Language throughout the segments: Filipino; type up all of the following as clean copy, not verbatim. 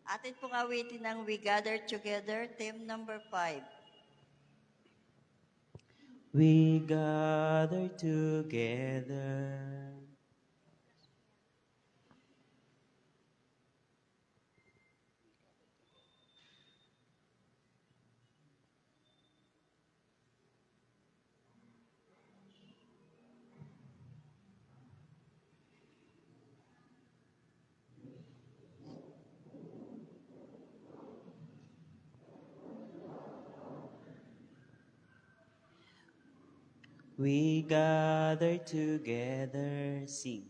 Atin pong awitin ng We Gather Together, team number 5. We gather together. We gather together, sing.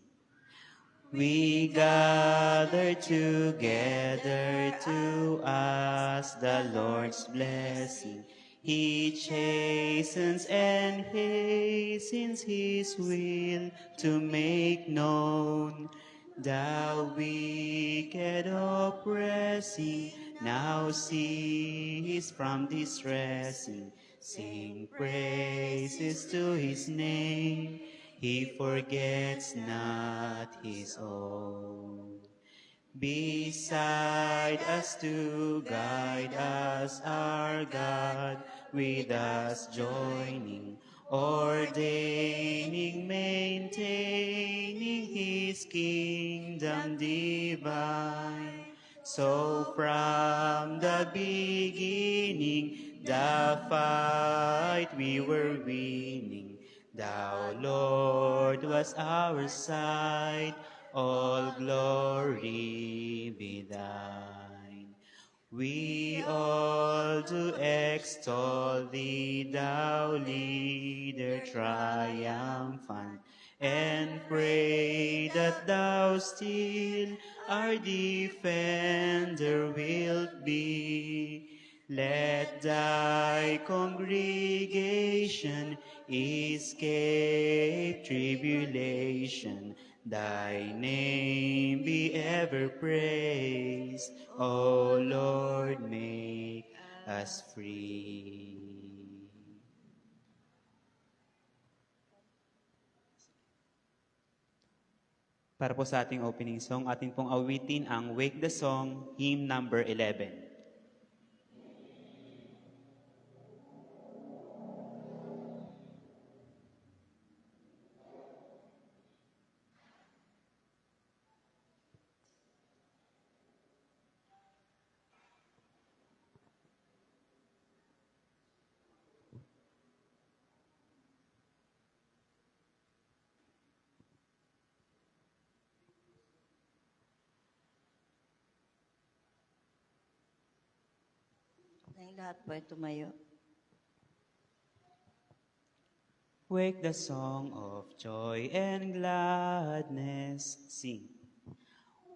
We gather together to ask the Lord's blessing. He chastens and hastens His will to make known. The wicked oppressing now cease from distressing. Sing praises to His name. He forgets not His own. Beside us to guide us our God, with us joining, ordaining, maintaining His kingdom divine. So from the beginning, the fight we were winning. Thou, Lord, was our side, all glory be thine. We all do extol thee, thou leader triumphant, and pray that thou still our defender wilt be. Let thy congregation escape tribulation. Thy name be ever praised. O Lord, make us free. Para po sa ating opening song, atin pong awitin ang Wake the Song, hymn number 11. Tayong lahat po ay tumayo. Wake the song of joy and gladness, sing.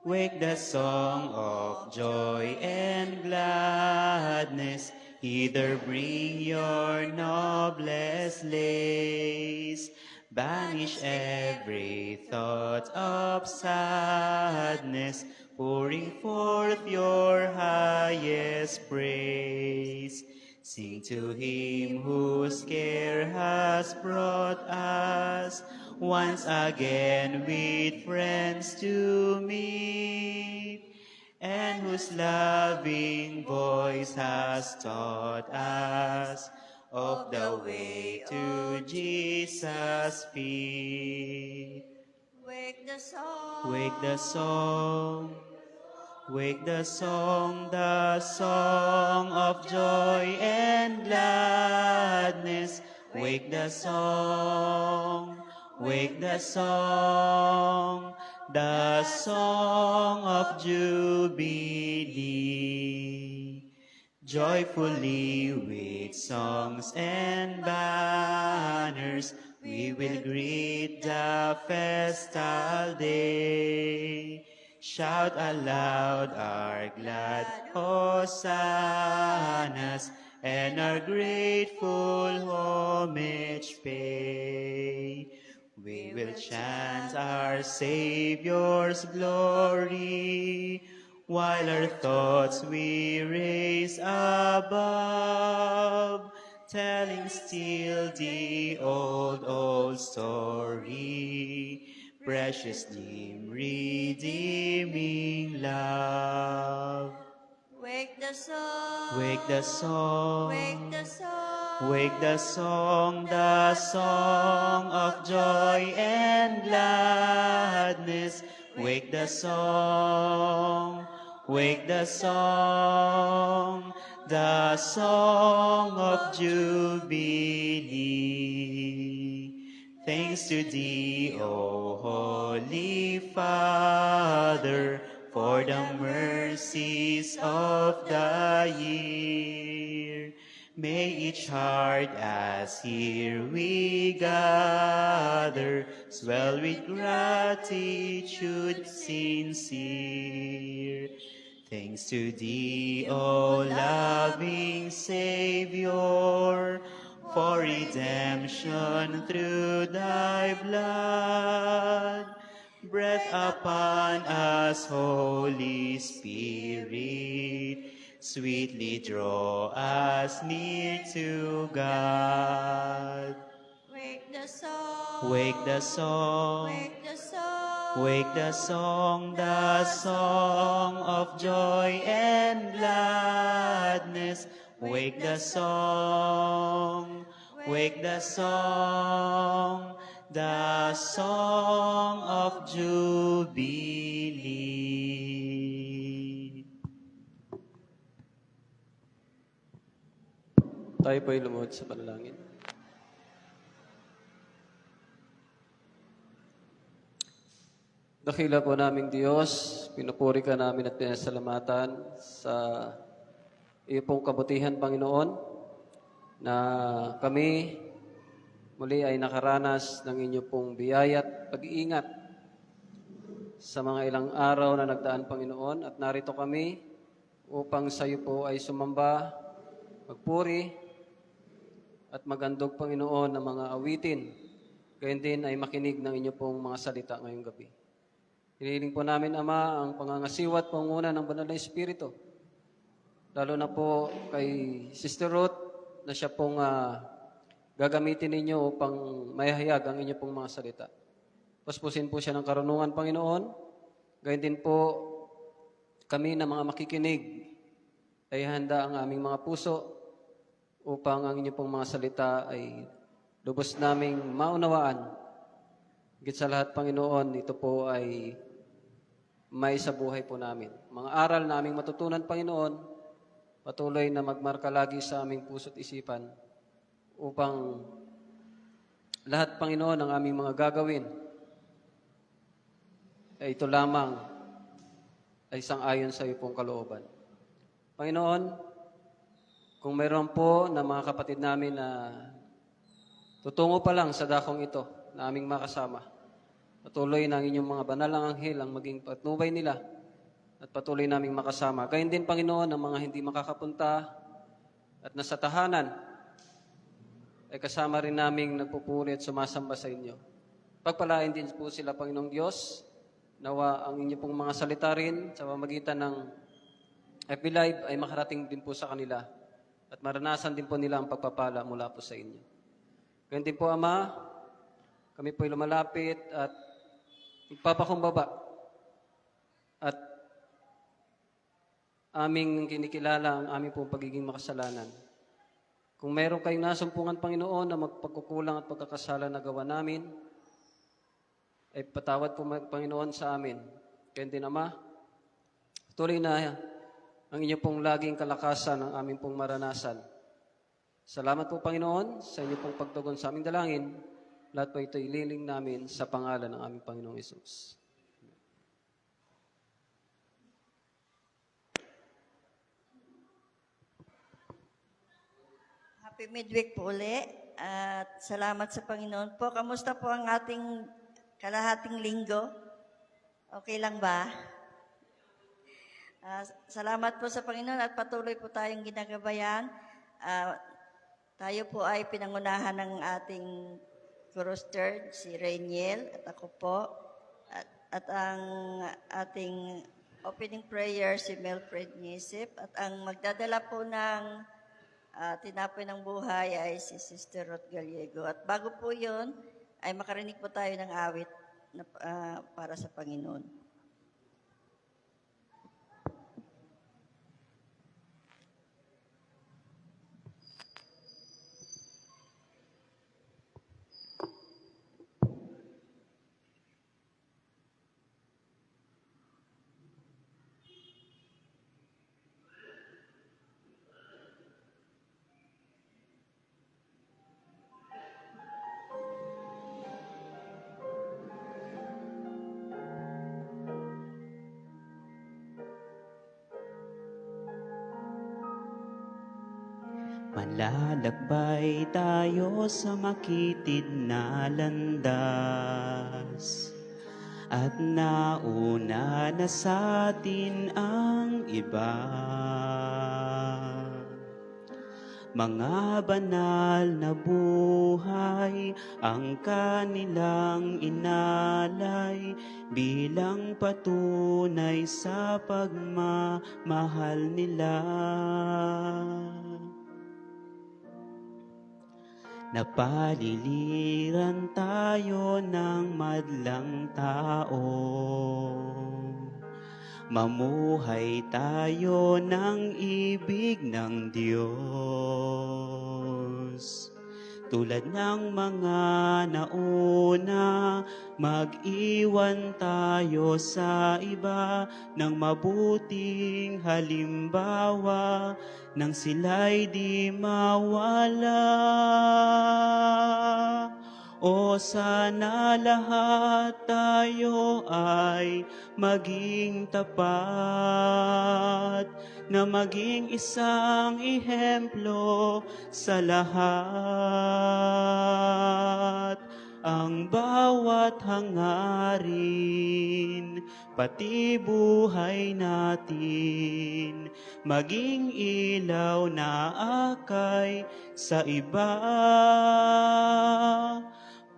Wake the song of joy and gladness, hither bring your noblest lays. Banish every thought of sadness, pouring forth your highest praise. Sing to Him whose care has brought us once again with friends to meet, and whose loving voice has taught us of the way to Jesus' feet. Wake the song. Wake the song. Wake the song of joy and gladness. Wake the song the song of jubilee. Joyfully with songs and banners, we will greet the festal day. Shout aloud our glad hosannas, and our grateful homage pay. We will chant our Savior's glory, while our thoughts we raise above, telling still the old, old story. precious name, redeeming love. Wake the song, Wake the song, wake the song, wake the song of joy and gladness. Wake the song, wake the song of jubilee. Thanks to thee, O Holy Father, for the mercies of the year. May each heart as here we gather swell with gratitude sincere. Thanks to thee, O loving Savior, for redemption through thy blood. Breath upon us, Holy Spirit, sweetly draw us near to God. wake the song, Wake the song, wake the song, wake the song of joy and gladness. Wake the song, the song of jubilee. Tayo po'y lumuhod sa panalangin. Dakila po naming Diyos, pinupuri ka namin at pinasalamatan sa iyo pong kabutihan, Panginoon, na kami muli ay nakaranas ng inyo pong biyaya at pag-iingat sa mga ilang araw na nagdaan, Panginoon, at narito kami upang sa iyo po ay sumamba, magpuri, at magandog, Panginoon, ng mga awitin. Gayon din ay makinig ng inyo pong mga salita ngayong gabi. Hinihiling po namin, Ama, ang pangangasiwat panguna ng Banal na Espiritu. Lalo na po kay Sister Ruth na siya pong gagamitin ninyo upang mayahayag ang inyo pong mga salita. Paspusin po siya ng karunungan, Panginoon. Gayon din po kami na mga makikinig ay handa ang aming mga puso upang ang inyo pong mga salita ay lubos naming maunawaan. Higit sa lahat, Panginoon, ito po ay may sa buhay po namin. Mga aral na aming matutunan, Panginoon, patuloy na magmarka lagi sa aming puso't isipan upang lahat, Panginoon, ng aming mga gagawin ay ito lamang ay sang-ayon sa iyo pong kalooban. Panginoon, kung mayroon po na mga kapatid namin na tutungo pa lang sa dakong ito na aming makasama, patuloy na ang inyong mga banal ang anghel ang maging patnubay nila at patuloy naming makasama. Gayon din, Panginoon, ang mga hindi makakapunta at nasa tahanan ay kasama rin naming nagpupuri at sumasamba sa inyo. Pagpalain din po sila, Panginoong Diyos, nawa ang inyo pong mga salita rin sa pamagitan ng FB Live ay makarating din po sa kanila at maranasan din po nila ang pagpapala mula po sa inyo. Gayon din po, Ama, kami po'y lumalapit at magpapakumbaba at aming kinikilala ang aming pong pagiging makasalanan. Kung mayroon kayong nasumpungan, Panginoon, na magpagkukulang at pagkakasala na gawa namin, ay patawad po, Panginoon, sa amin. Kaya din, Ama, tuloy na ang inyo pong laging kalakasan ang aming pong maranasan. Salamat po, Panginoon, sa inyo pong pagtugon sa aming dalangin. Lahat po ito ililing namin sa pangalan ng aming Panginoong Hesus. Happy midweek po uli at salamat sa Panginoon po. Kamusta po ang ating kalahating linggo? Okay lang ba? Salamat po sa Panginoon at patuloy po tayong ginagabayan. Tayo po ay pinangunahan ng ating chorister, si Rainiel at ako po. At ang ating opening prayer, si Melfred Nisip. At ang magdadala po ng tinapay ng buhay ay si Sister Ruth Gallego. At bago po yun, ay makarinig po tayo ng awit. para sa Panginoon. Malalakbay tayo sa makitid na landas, at nauna na sa atin ang iba. Mga banal na buhay ang kanilang inalay bilang patunay sa pagmamahal nila. Napaliliran tayo ng madlang tao, mamuhay tayo ng ibig ng Diyos. Tulad ng mga nauna, mag-iwan tayo sa iba ng mabuting halimbawa nang sila'y di mawala. O sana lahat tayo ay maging tapat, na maging isang ihemplo sa lahat. Ang bawat hangarin, pati buhay natin, maging ilaw na akay sa iba.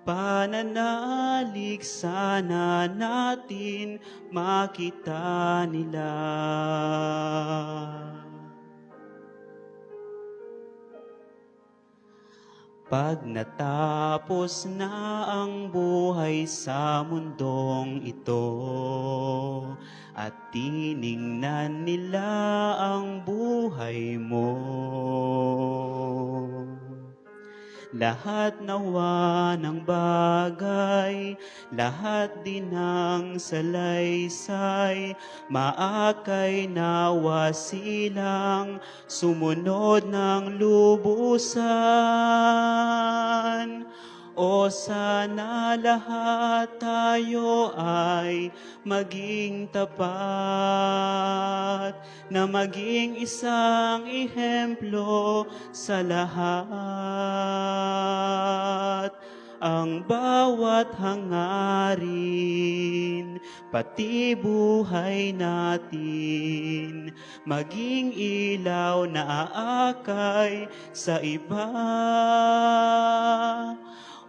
Pananalig sana natin makita nila. Pag natapos na ang buhay sa mundong ito, at tiningnan nila ang buhay mo, lahat nawa ng bagay, lahat din ng salaysay, maakay nawa silang sumunod ng lubusan. O sana lahat tayo ay maging tapat, na maging isang ihemplo sa lahat. Ang bawat hangarin, pati buhay natin, maging ilaw na aakay sa iba.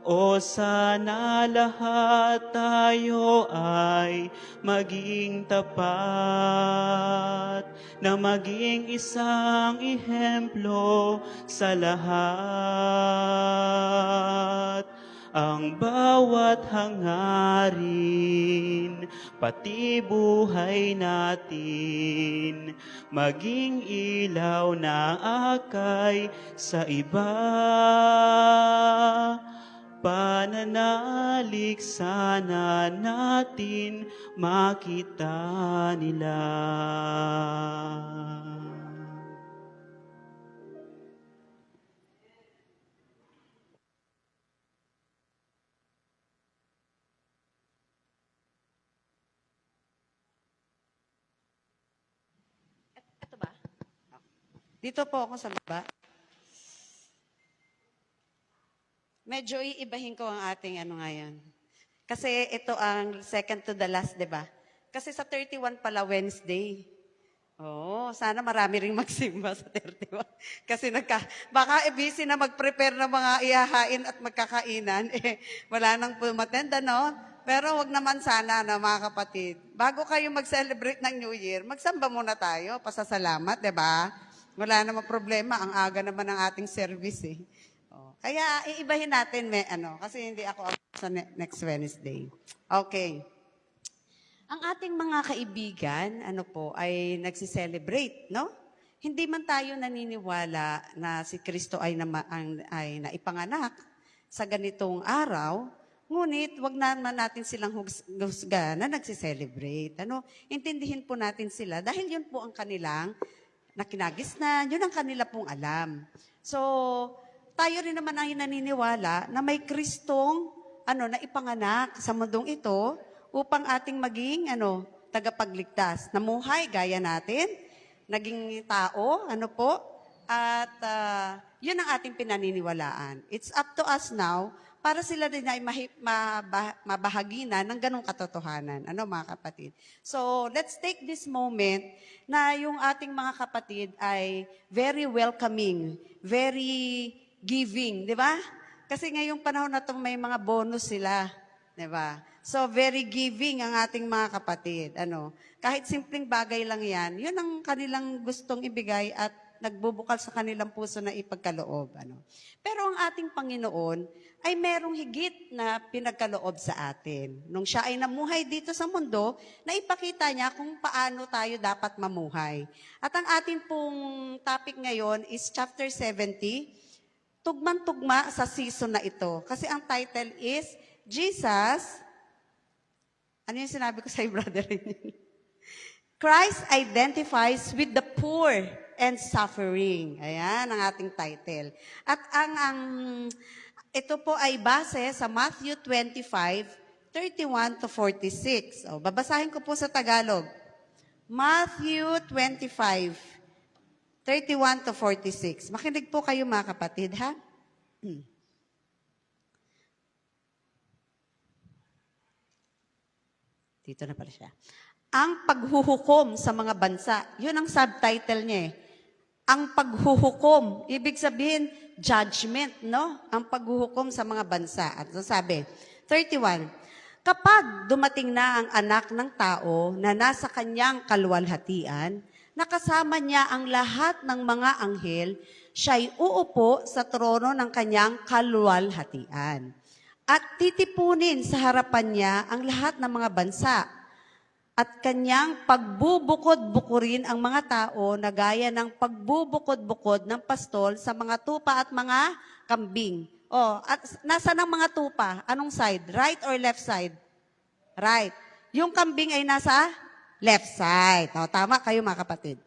O sana lahat tayo ay maging tapat, na maging isang ihemplo sa lahat. Ang bawat hangarin, pati buhay natin, maging ilaw na akay sa iba. Pananalig sana natin makita nila. Ito ba? Dito po ako sa baba. Medyo iibahin ko ang ating ano ngayon. Kasi ito ang second to the last, di ba? Kasi sa 31 pala Wednesday. Oo, sana marami ring magsimba sa 31. Kasi baka busy na mag-prepare ng mga ihahain at magkakainan. Wala nang pumatenda, no? Pero wag naman sana, no, mga kapatid. Bago kayo mag-celebrate ng New Year, magsamba muna tayo, pasasalamat, di ba? Wala namang problema, ang aga naman ng ating service, eh. Oh. Kaya iibahin natin, kasi hindi ako sa next Wednesday. Okay. Ang ating mga kaibigan, ay nagsi-celebrate, no? Hindi man tayo naniniwala na si Kristo ay ay naipanganak sa ganitong araw, ngunit wag naman natin silang husga na nagsi-celebrate. Intindihin po natin sila dahil yun po ang kanilang nakinagisnan, yun ang kanila pong alam. So, tayo rin naman ay naniniwala na may Kristong na ipanganak sa mundong ito upang ating maging tagapagligtas. Namuhay gaya natin, naging tao, at yun ang ating pinaniniwalaan. It's up to us now para sila din ay mabahagi na ng ganong katotohanan. Mga kapatid? So, let's take this moment na yung ating mga kapatid ay very welcoming, very giving, di ba? Kasi ngayong panahon na itong may mga bonus sila, di ba? So, very giving ang ating mga kapatid. Kahit simpleng bagay lang yan, yun ang kanilang gustong ibigay at nagbubukal sa kanilang puso na ipagkaloob. Pero ang ating Panginoon ay merong higit na pinagkaloob sa atin. Nung siya ay namuhay dito sa mundo, naipakita niya kung paano tayo dapat mamuhay. At ang ating pong topic ngayon is chapter 70, tugman-tugma sa season na ito. Kasi ang title is, Jesus, ano yung sinabi ko sa brother? Christ identifies with the poor and suffering. Ayan ang ating title. At ito po ay base sa Matthew 25:31 to 46. Babasahin ko po sa Tagalog. Matthew 25:31 to 46. Makinig po kayo mga kapatid, ha? Dito na pala siya. Ang paghuhukom sa mga bansa. Yun ang subtitle niya eh. Ang paghuhukom. Ibig sabihin, judgment, no? Ang paghuhukom sa mga bansa. At sabi, 31, kapag dumating na ang anak ng tao na nasa kanyang kaluwalhatian, nakasama niya ang lahat ng mga anghel, siya'y uupo sa trono ng kanyang kaluwalhatian. At titipunin sa harapan niya ang lahat ng mga bansa. At kanyang pagbubukod-bukurin ang mga tao na gaya ng pagbubukod-bukod ng pastol sa mga tupa at mga kambing. At nasa ng mga tupa? Anong side? Right or left side? Right. Yung kambing ay nasa left side. Tama kayo mga kapatid.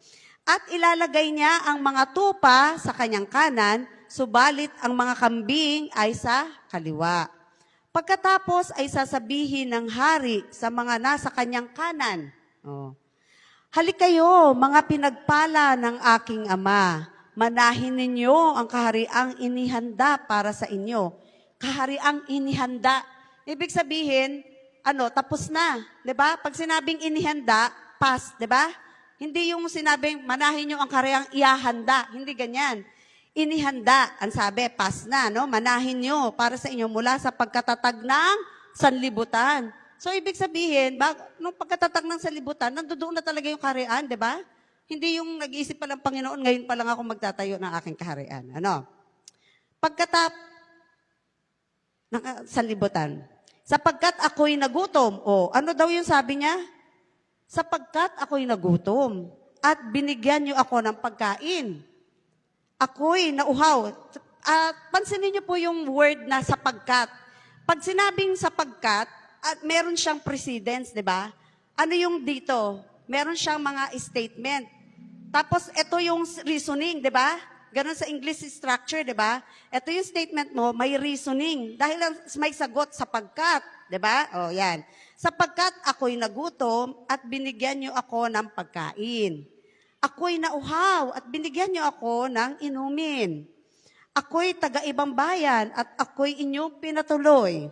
At ilalagay niya ang mga tupa sa kanyang kanan, subalit ang mga kambing ay sa kaliwa. Pagkatapos ay sasabihin ng hari sa mga nasa kanyang kanan, halikayo, mga pinagpala ng aking ama, manahin ninyo ang kahariang inihanda para sa inyo. Kahariang inihanda. Ibig sabihin, tapos na. 'Di ba? Pag sinabing inihanda, past, 'di ba? Hindi yung sinabing manahin nyo ang kahariang iahanda. Hindi ganyan. Inihanda, ang sabi, pas na, no? Manahin nyo para sa inyo mula sa pagkatatag ng sanlibutan. So, ibig sabihin, nung pagkatatag ng sanlibutan, nandoon na talaga yung kaharian, di ba? Hindi yung nag-iisip pa lang Panginoon, ngayon pa lang ako magtatayo ng aking kaharian. Ng sanlibutan. Sapagkat ako'y nagutom. Ano daw yung sabi niya? Sapagkat ako'y nagutom at binigyan niyo ako ng pagkain. Ako'y nauhaw. Pansinin niyo po yung word na sapagkat. Pag sinabing sapagkat, at meron siyang precedence, di ba? Ano yung dito? Meron siyang mga statement. Tapos, ito yung reasoning, di ba? Ganon sa English structure, di ba? Ito yung statement mo, may reasoning. Dahil may sagot, sapagkat, di ba? Yan. Sapagkat ako'y nagutom at binigyan niyo ako ng pagkain. Ako'y nauhaw at binigyan niyo ako ng inumin. Ako'y taga-ibang bayan at ako'y inyong pinatuloy.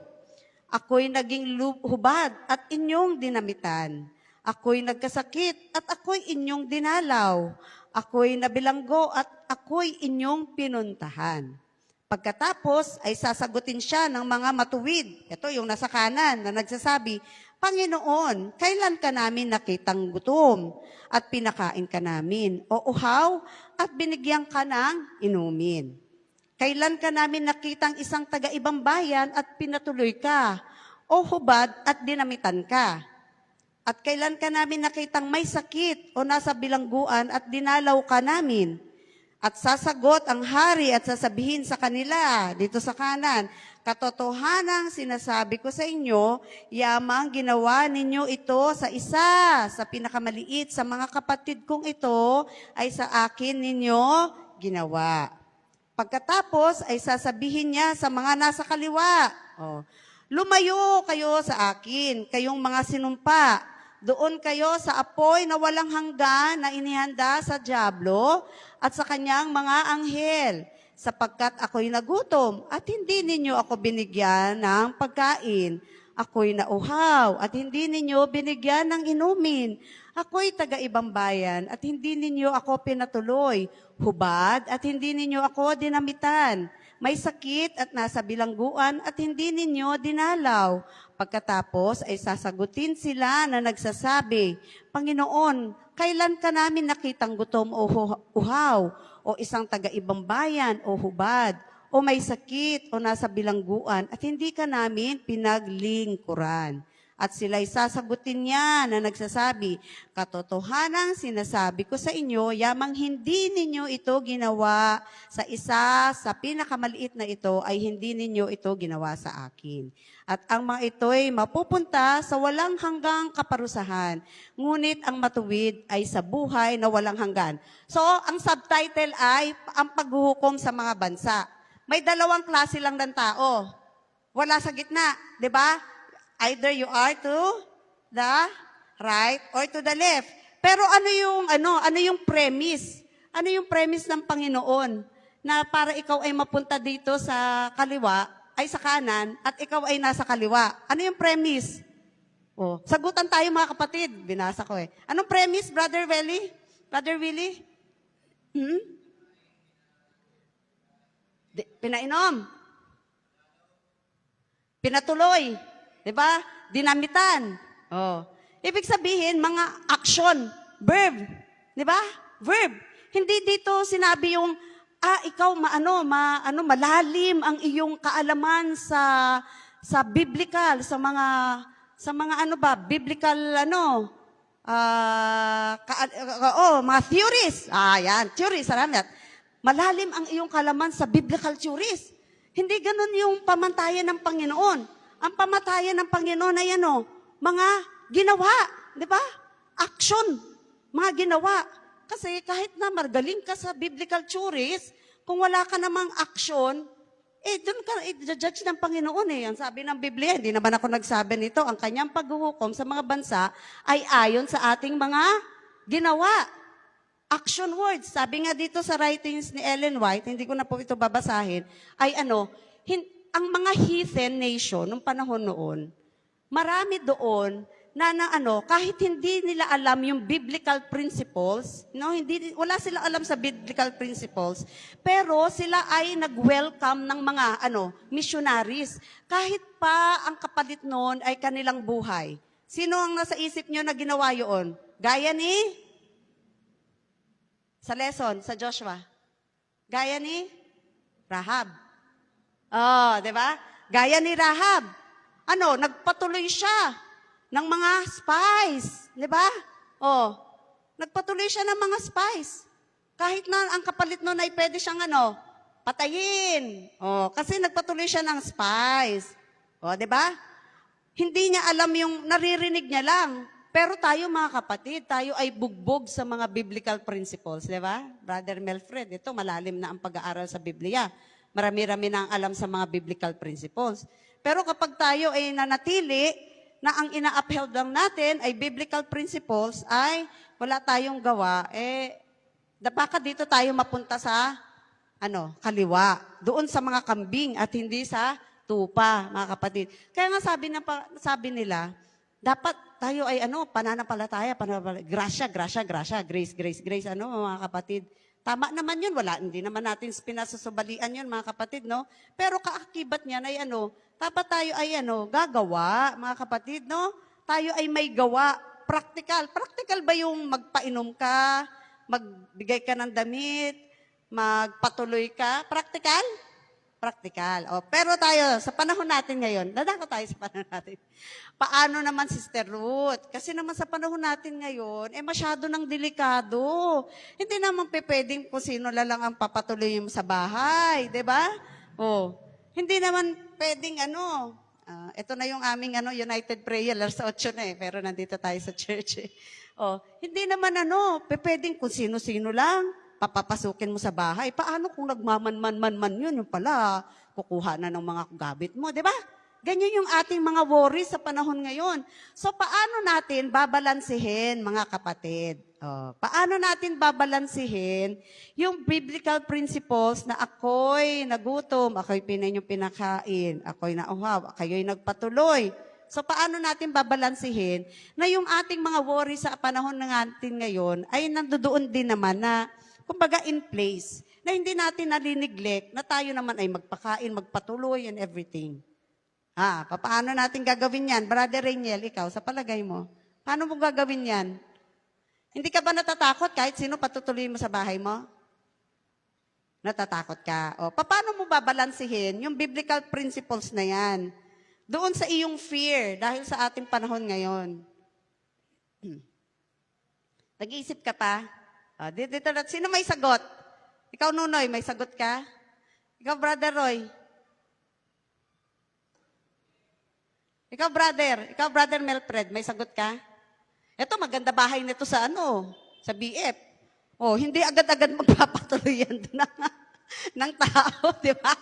Ako'y naging hubad at inyong dinamitan. Ako'y nagkasakit at ako'y inyong dinalaw. Ako'y nabilanggo at ako'y inyong pinuntahan. Pagkatapos ay sasagutin siya ng mga matuwid. Ito yung nasa kanan na nagsasabi, Panginoon, kailan ka namin nakitang gutom at pinakain ka namin? O uhaw at binigyan ka ng inumin? Kailan ka namin nakitang isang taga-ibang bayan at pinatuloy ka? O hubad at dinamitan ka? At kailan ka namin nakitang may sakit o nasa bilangguan at dinalaw ka namin? At sasagot ang hari at sasabihin sa kanila, dito sa kanan, katotohanang sinasabi ko sa inyo, yamang ginawa ninyo ito sa isa, sa pinakamaliit sa mga kapatid kong ito, ay sa akin ninyo ginawa. Pagkatapos ay sasabihin niya sa mga nasa kaliwa, lumayo kayo sa akin, kayong mga sinumpa, doon kayo sa apoy na walang hanggan na inihanda sa dyablo at sa kanyang mga anghel, sapagkat ako'y nagutom at hindi ninyo ako binigyan ng pagkain. Ako'y nauhaw at hindi ninyo binigyan ng inumin. Ako'y taga-ibang bayan at hindi ninyo ako pinatuloy. Hubad at hindi ninyo ako dinamitan. May sakit at nasa bilangguan at hindi ninyo dinalaw. Pagkatapos ay sasagutin sila na nagsasabi, Panginoon, kailan ka namin nakitang gutom o uhaw, o isang taga-ibang bayan o hubad, o may sakit o nasa bilangguan at hindi ka namin pinaglingkuran? At sila'y sasagutin niya na nagsasabi, katotohanang sinasabi ko sa inyo, yamang hindi ninyo ito ginawa sa isa sa pinakamaliit na ito, ay hindi ninyo ito ginawa sa akin. At ang mga ito'y mapupunta sa walang hanggang kaparusahan, ngunit ang matuwid ay sa buhay na walang hanggan. So, ang subtitle ay ang paghuhukom sa mga bansa. May dalawang klase lang ng tao. Wala sa gitna, di ba? Either you are to the right or to the left. Pero ano yung premise? Ano yung premise ng Panginoon na para ikaw ay mapunta dito sa kaliwa, ay sa kanan, at ikaw ay nasa kaliwa? Ano yung premise? Sagutan tayo mga kapatid. Binasa ko eh. Anong premise, Brother Willie? Brother Willie? Pinainom. Pinatuloy. Diba? Dinamitan. Ibig sabihin, mga action, verb. Diba? Verb. Hindi dito sinabi yung, ikaw malalim ang iyong kaalaman sa biblical, sa mga biblical mga theories. Yan, theories, salamat. Malalim ang iyong kaalaman sa biblical theories. Hindi ganun yung pamantayan ng Panginoon. Ang pamatayan ng Panginoon ay mga ginawa, di ba? Action, mga ginawa. Kasi kahit na magaling ka sa biblical theories, kung wala ka namang action, doon ka i-judge ng Panginoon eh. Ang sabi ng Biblia, hindi naman ako nagsabi nito, ang kanyang paghuhukom sa mga bansa ay ayon sa ating mga ginawa. Action words. Sabi nga dito sa writings ni Ellen White, hindi ko na po ito babasahin, ay ang mga heathen nation nung panahon noon, marami doon na kahit hindi nila alam yung biblical principles, wala silang alam sa biblical principles, pero sila ay nag-welcome ng mga missionaries. Kahit pa ang kapalit noon ay kanilang buhay. Sino ang nasa isip nyo na ginawa yun? Gaya ni? Sa lesson, sa Joshua. Gaya ni? Rahab. Di ba? Gaya ni Rahab. Nagpatuloy siya ng mga spies. Di ba? Nagpatuloy siya ng mga spies. Kahit na ang kapalit nun ay pwede siyang patayin. Kasi nagpatuloy siya ng spies. Di ba? Hindi niya alam yung naririnig niya lang. Pero tayo mga kapatid, tayo ay bugbog sa mga biblical principles. Di ba? Brother Melfred, ito malalim na ang pag-aaral sa Biblia. Marami-rami na ang alam sa mga biblical principles. Pero kapag tayo ay nanatili na ang ina-upheld lang natin ay biblical principles, ay wala tayong gawa, baka dito tayo mapunta sa kaliwa. Doon sa mga kambing at hindi sa tupa, mga kapatid. Kaya nga sabi nila, dapat tayo ay pananampalataya, grasya, grace, mga kapatid. Tama naman yun, hindi naman natin pinasusubalian yun, mga kapatid, no? Pero kaakibat niyan ay dapat tayo ay gagawa, mga kapatid, no? Tayo ay may gawa, practical. Practical ba yung magpainom ka, magbigay ka ng damit, magpatuloy ka? Practical? Practical. O, pero tayo, sa panahon natin ngayon, dadako tayo sa panahon natin. Paano naman, Sister Ruth? Kasi naman sa panahon natin ngayon, masyado ng delikado. Hindi naman pwedeng kung sino lang ang papatuloy mo sa bahay, di ba? O, hindi naman pwedeng ito na yung aming United Prayer, alas 8 na pero nandito tayo sa church eh. O, hindi naman pwedeng kung sino-sino lang, papapasukin mo sa bahay. Paano kung nagmaman-man-man yun? Yung pala, kukuha na ng mga gamit mo, di ba? Ganyan yung ating mga worries sa panahon ngayon. So, paano natin babalansihin, mga kapatid? Paano natin babalansihin yung biblical principles na ako'y nagutom, ako'y pinakain, ako'y nauhaw, ako'y nagpatuloy. So, paano natin babalansihin na yung ating mga worries sa panahon natin ngayon ay nandoon din naman na kumbaga in place, na hindi natin naliniglect, na tayo naman ay magpakain, magpatuloy, and everything. Paano natin gagawin yan? Brother Rainiel, ikaw, sa palagay mo, paano mo gagawin yan? Hindi ka ba natatakot kahit sino patutuloy mo sa bahay mo? Natatakot ka. Paano mo babalansihin yung biblical principles na yan? Doon sa iyong fear, dahil sa ating panahon ngayon. Nag-iisip ka pa? Dito, sino may sagot? Ikaw, Nunoy, may sagot ka? Ikaw, Brother Roy? Ikaw, Brother Melfred, may sagot ka? Ito, maganda bahay nito sa sa BF. Hindi agad-agad magpapatuloy yan doon ng tao, di ba?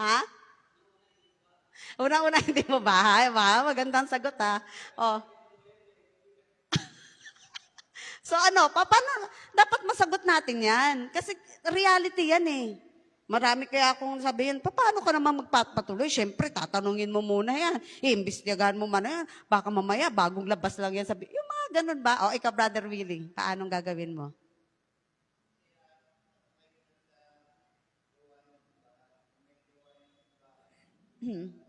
Ha? Una-una, hindi mo bahay, ba? Magandang sagot, ha? So paano, dapat masagot natin yan. Kasi reality yan eh. Marami kaya akong sabihin, paano ka naman magpapatuloy? Siyempre, tatanungin mo muna yan. Iimbestigahan mo man yan. Baka mamaya, bagong labas lang yan. Yung mga ganun ba? Ikaw, Brother Willie, paanong gagawin mo? Mm.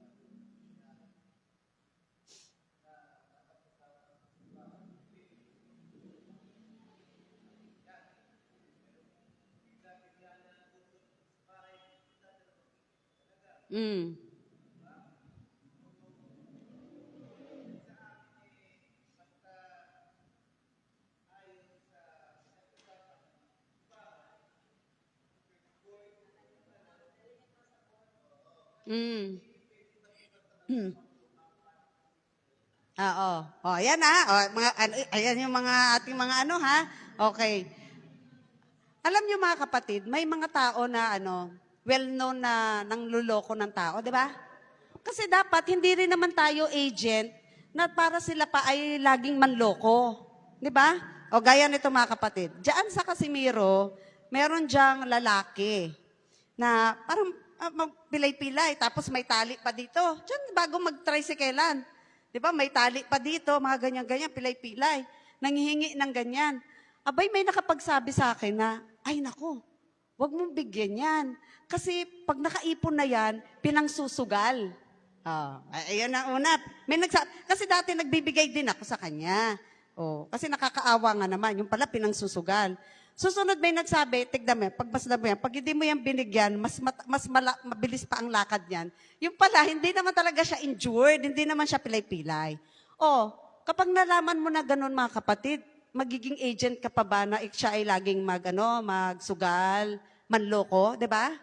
Mm. Ayan ayan yung mga ating mga ha. Okay. Alam niyo mga kapatid, may mga tao na well-known na nangluloko ng tao, di ba? Kasi dapat hindi rin naman tayo agent na para sila pa ay laging manloko. Di ba? Gaya nito mga kapatid. Diyan sa Casimiro, meron diyang lalaki na parang pilay-pilay, tapos may tali pa dito. Diyan bago mag-tricyclean. Di ba? May tali pa dito, mga ganyan-ganyan, pilay-pilay. Nanghihingi ng ganyan. Abay, may nakapagsabi sa akin na, ay nako, wag mong bigyan yan. Kasi pag nakaipon na yan, pinangsusugal. Ayun ang una. Kasi dati nagbibigay din ako sa kanya. Kasi nakakaawa nga naman. Yung pala pinangsusugal. Susunod may nagsabi, tignan mo, pagbasda mo yan, pag hindi mo yan binigyan, mabilis pa ang lakad yan. Yung pala, hindi naman talaga siya injured, hindi naman siya pilay-pilay. Kapag nalaman mo na ganun mga kapatid, magiging agent ka pa ba na siya ay laging magsugal, manloko, di ba?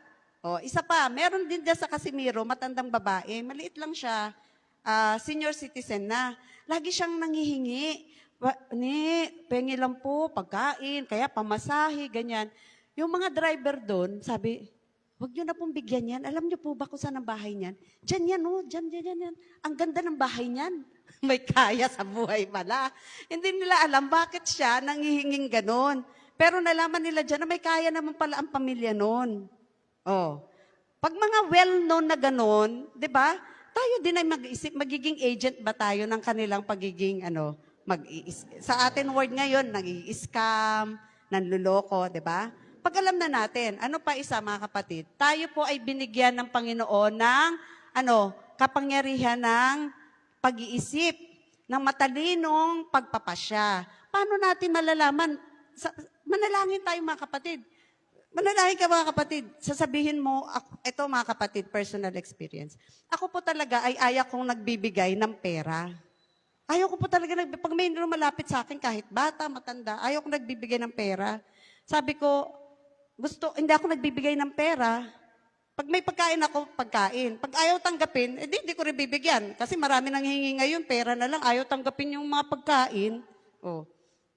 Isa pa, meron din dyan sa Casimiro, matandang babae, maliit lang siya, senior citizen na, lagi siyang nangihingi. Pengi lang po, pagkain, kaya pamasahe, ganyan. Yung mga driver doon, sabi, huwag nyo na pong bigyan yan. Alam nyo po ba kung saan ang bahay niyan? Diyan yan, Diyan. Ang ganda ng bahay niyan. May kaya sa buhay pala. Hindi nila alam bakit siya nangihinging ganon. Pero nalaman nila dyan na may kaya naman pala ang pamilya noon. Pag mga well-known na ganon, di ba? Tayo din ay mag-isip, magiging agent ba tayo ng kanilang pagiging sa atin word ngayon, nag-i-scam, nanluloko, di ba? Pag alam na natin, ano pa isa mga kapatid, tayo po ay binigyan ng Panginoon ng kapangyarihan ng pag-iisip, ng matalinong pagpapasya. Paano natin malalaman? Manalangin tayo mga kapatid. Manalangin ka mga kapatid, sasabihin mo, ito mga kapatid, personal experience. Ako po talaga ay ayaw kong nagbibigay ng pera. Ayaw ko po talaga, pag may lumalapit sa akin, kahit bata, matanda, ayaw ko nagbibigay ng pera. Sabi ko, hindi ako nagbibigay ng pera. Pag may pagkain ako, pagkain. Pag ayaw tanggapin, hindi ko rin bibigyan. Kasi marami nang hingi ngayon, pera na lang, ayaw tanggapin yung mga pagkain. Oh.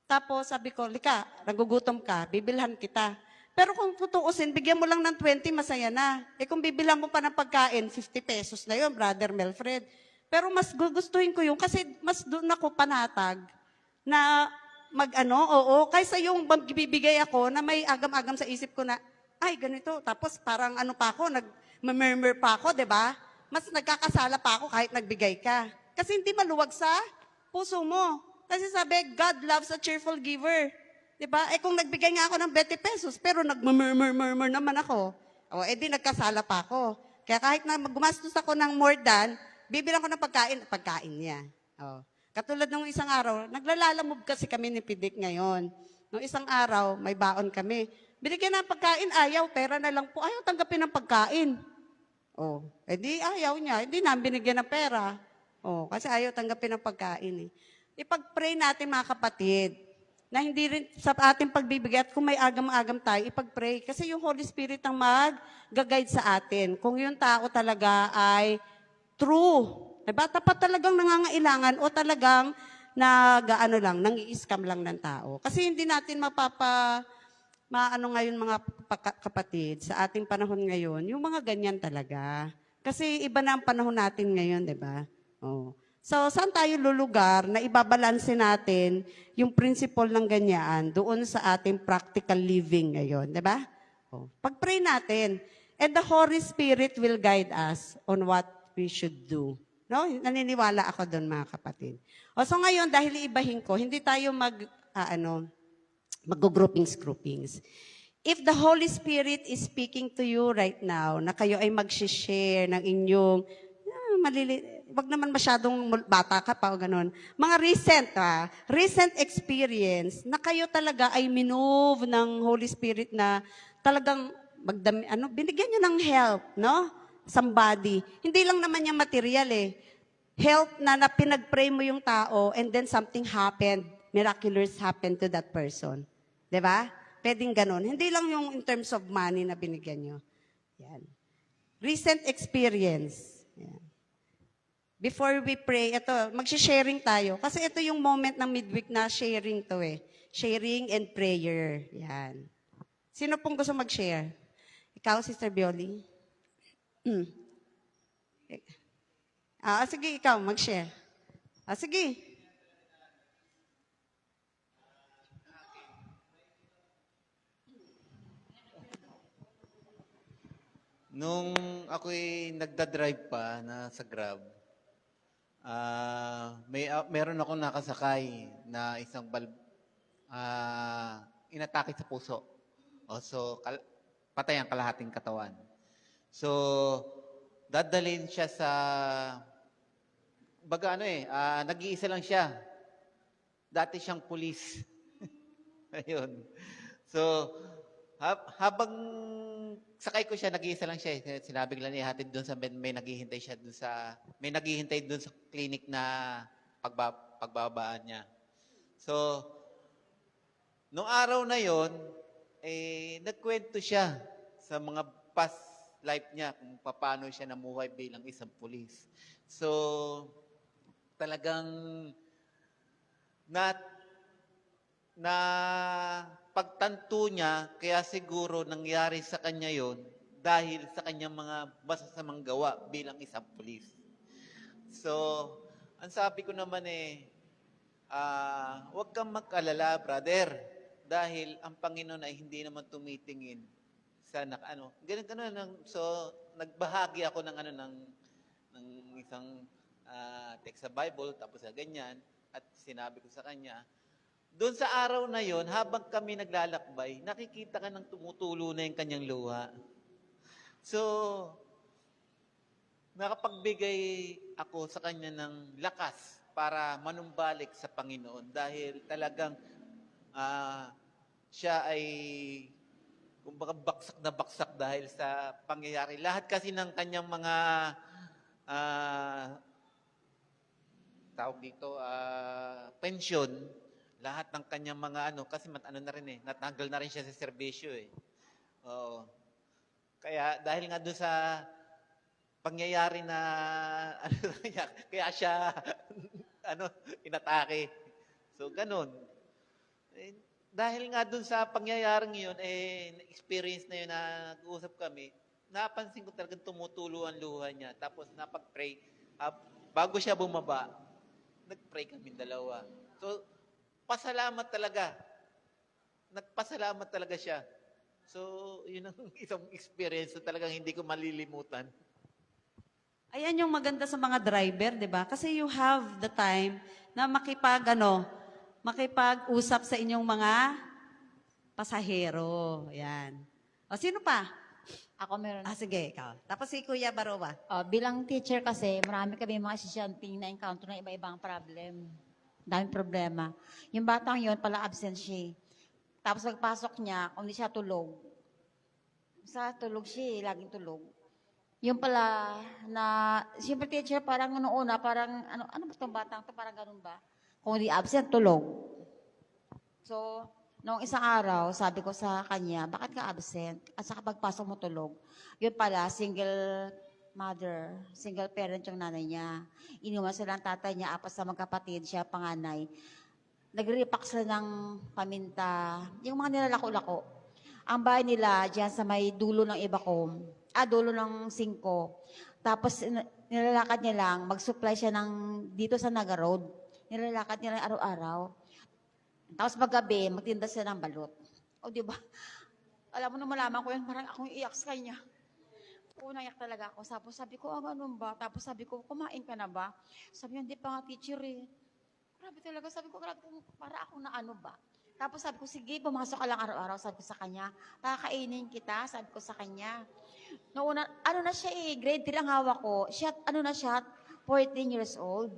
Tapos sabi ko, Lika, nagugutom ka, bibilhan kita. Pero kung tutuusin, bigyan mo lang ng 20, masaya na. Kung bibilhan mo pa ng pagkain, 50 pesos na yun, Brother Melfred. Pero mas gugustuhin ko yun kasi mas doon ako panatag na oo, kaysa yung magbibigay ako na may agam-agam sa isip ko na, ay, ganito. Tapos parang pa ako, nag-murmur pa ako, di ba? Mas nagkakasala pa ako kahit nagbigay ka. Kasi hindi maluwag sa puso mo. Kasi sabi, God loves a cheerful giver. Diba? Kung nagbigay nga ako ng 20 pesos, pero nagmumur naman ako, di nagkasala pa ako. Kaya kahit na gumastos ako ng more than, bibilang ko ng pagkain niya. Katulad nung isang araw, naglalalamove kasi kami ni Pidik ngayon. Nung isang araw, may baon kami. Binigyan ng pagkain, ayaw, pera na lang po. Ayaw tanggapin ng pagkain. Di ayaw niya, hindi namin binigyan ng pera. Kasi ayaw tanggapin ng pagkain. Ipag-pray natin mga kapatid, na hindi rin sa ating pagbibigay at kung may agam-agam tayo, ipag-pray. Kasi yung Holy Spirit ang mag-guide sa atin. Kung yung tao talaga ay true, diba? Tapat talagang nangangailangan o talagang nang-i-scam lang ng tao. Kasi hindi natin ngayon mga kapatid, sa ating panahon ngayon, yung mga ganyan talaga. Kasi iba na ang panahon natin ngayon, diba? So, saan tayo lulugar na ibabalanse natin yung principle ng ganyan doon sa ating practical living ngayon, di ba? Pag-pray natin, and the Holy Spirit will guide us on what we should do. No? Naniniwala ako doon, mga kapatid. So ngayon, dahil iibahin ko, hindi tayo mag-groupings. If the Holy Spirit is speaking to you right now, na kayo ay mag-share ng inyong wag naman masyadong bata ka pa o ganun. Mga recent experience na kayo talaga ay minove ng Holy Spirit na talagang binigyan nyo ng help, no? Somebody. Hindi lang naman yung material Help na pinag-pray mo yung tao and then something happened. Miraculous happened to that person. 'Di ba? Pwedeng ganun. Hindi lang yung in terms of money na binigyan nyo. Yan. Recent experience. Yan. Before we pray, mag-sharing tayo. Kasi ito yung moment ng midweek na sharing to Sharing and prayer. Yan. Sino pong gusto mag-share? Ikaw, Sister Bioli? Sige, ikaw, mag-share. Sige. Nung ako'y nagdadrive pa na sa Grab, meron akong nakasakay na isang inatake sa puso. So, patay ang kalahating katawan. So, dadalhin siya sa, nag-iisa lang siya. Dati siyang pulis. Ayun. So, habang sakay ko siya, nag-iisa lang siya. Sinabi ko lang ihatid doon sa may naghihintay siya doon may naghihintay doon sa clinic na pagbabaan niya. So, nung araw na yon, nagkwento siya sa mga past life niya kung paano siya namuhay bilang isang pulis. So, talagang na pagtanto niya, kaya siguro nangyari sa kanya yon dahil sa kanyang mga masasamang gawa bilang isang pulis. So, ang sabi ko naman huwag kang mag-alala, brother, dahil ang Panginoon ay hindi naman tumitingin sa ganun. So, nagbahagi ako ng isang text sa Bible, tapos sa ganyan, at sinabi ko sa kanya, doon sa araw na yon, habang kami naglalakbay, nakikita ka ng tumutulo na yung kanyang luha. So, nakapagbigay ako sa kanya ng lakas para manumbalik sa Panginoon dahil talagang siya ay kumbaga baksak na baksak dahil sa pangyayari. Lahat kasi ng kanyang mga tawag dito, pension, lahat ng kanyang mga kasi ano na rin natanggal na rin siya sa serbisyo Oo. Kaya dahil nga doon sa pangyayari na kaya siya inatake. So ganun. Dahil nga doon sa pangyayaring yun, experience na yun na nag-uusap kami, napansin ko talagang tumutulo ang luha niya. Tapos napag-pray. Bago siya bumaba, nag-pray kami dalawa. So, pasalamat talaga. Nagpasalamat talaga siya. So, yun ang isang experience na talagang hindi ko malilimutan. Ayan yung maganda sa mga driver, di ba? Kasi you have the time na makipag-usap sa inyong mga pasahero. Yan. O, sino pa? Ako meron. Sige, ikaw. Tapos si Kuya Barowa. Bilang teacher kasi, marami kami mga estudyante na encounter na iba-ibang problem. Daming problema. Yung batang yun, pala absent siya. Tapos pagpasok niya, kung di siya tulog. Tulog siya, laging tulog. Yung pala na, siyempre teacher, parang noong una, parang, ano ba itong batang to? Parang ganun ba? Kung di absent, tulog. So, noong isang araw, sabi ko sa kanya, bakit ka absent? At saka pagpasok mo tulog. Yun pala, single mother, single parent yung nanay niya. Iniwan sila ng tatay niya, 4 sa magkapatid, siya panganay. Nagre-repack sila ng paminta, yung mga nilalako-lako. Ang bahay nila, dyan sa may dulo ng Ibacom, dulo ng 5. Tapos nilalakad niya lang, mag-supply siya dito sa Naga Road. Nilalakad niya lang araw-araw. Tapos paggabi, magtinda siya ng balot. Di ba? Alam mo na malaman ko yun, parang akong iyak sa kanya. Naiyak talaga ako. Tapos sabi ko, ganun ba? Tapos sabi ko, kumain ka na ba? Sabi niya, hindi pa nga teacher Grabe talaga. Sabi ko, grabe, para ako na ba? Tapos sabi ko, sige, pumasok ka lang araw-araw. Sabi ko sa kanya, kakainin kita. Sabi ko sa kanya. Noong una, na siya grade 3 ang hawak ko. Siya, 14 years old.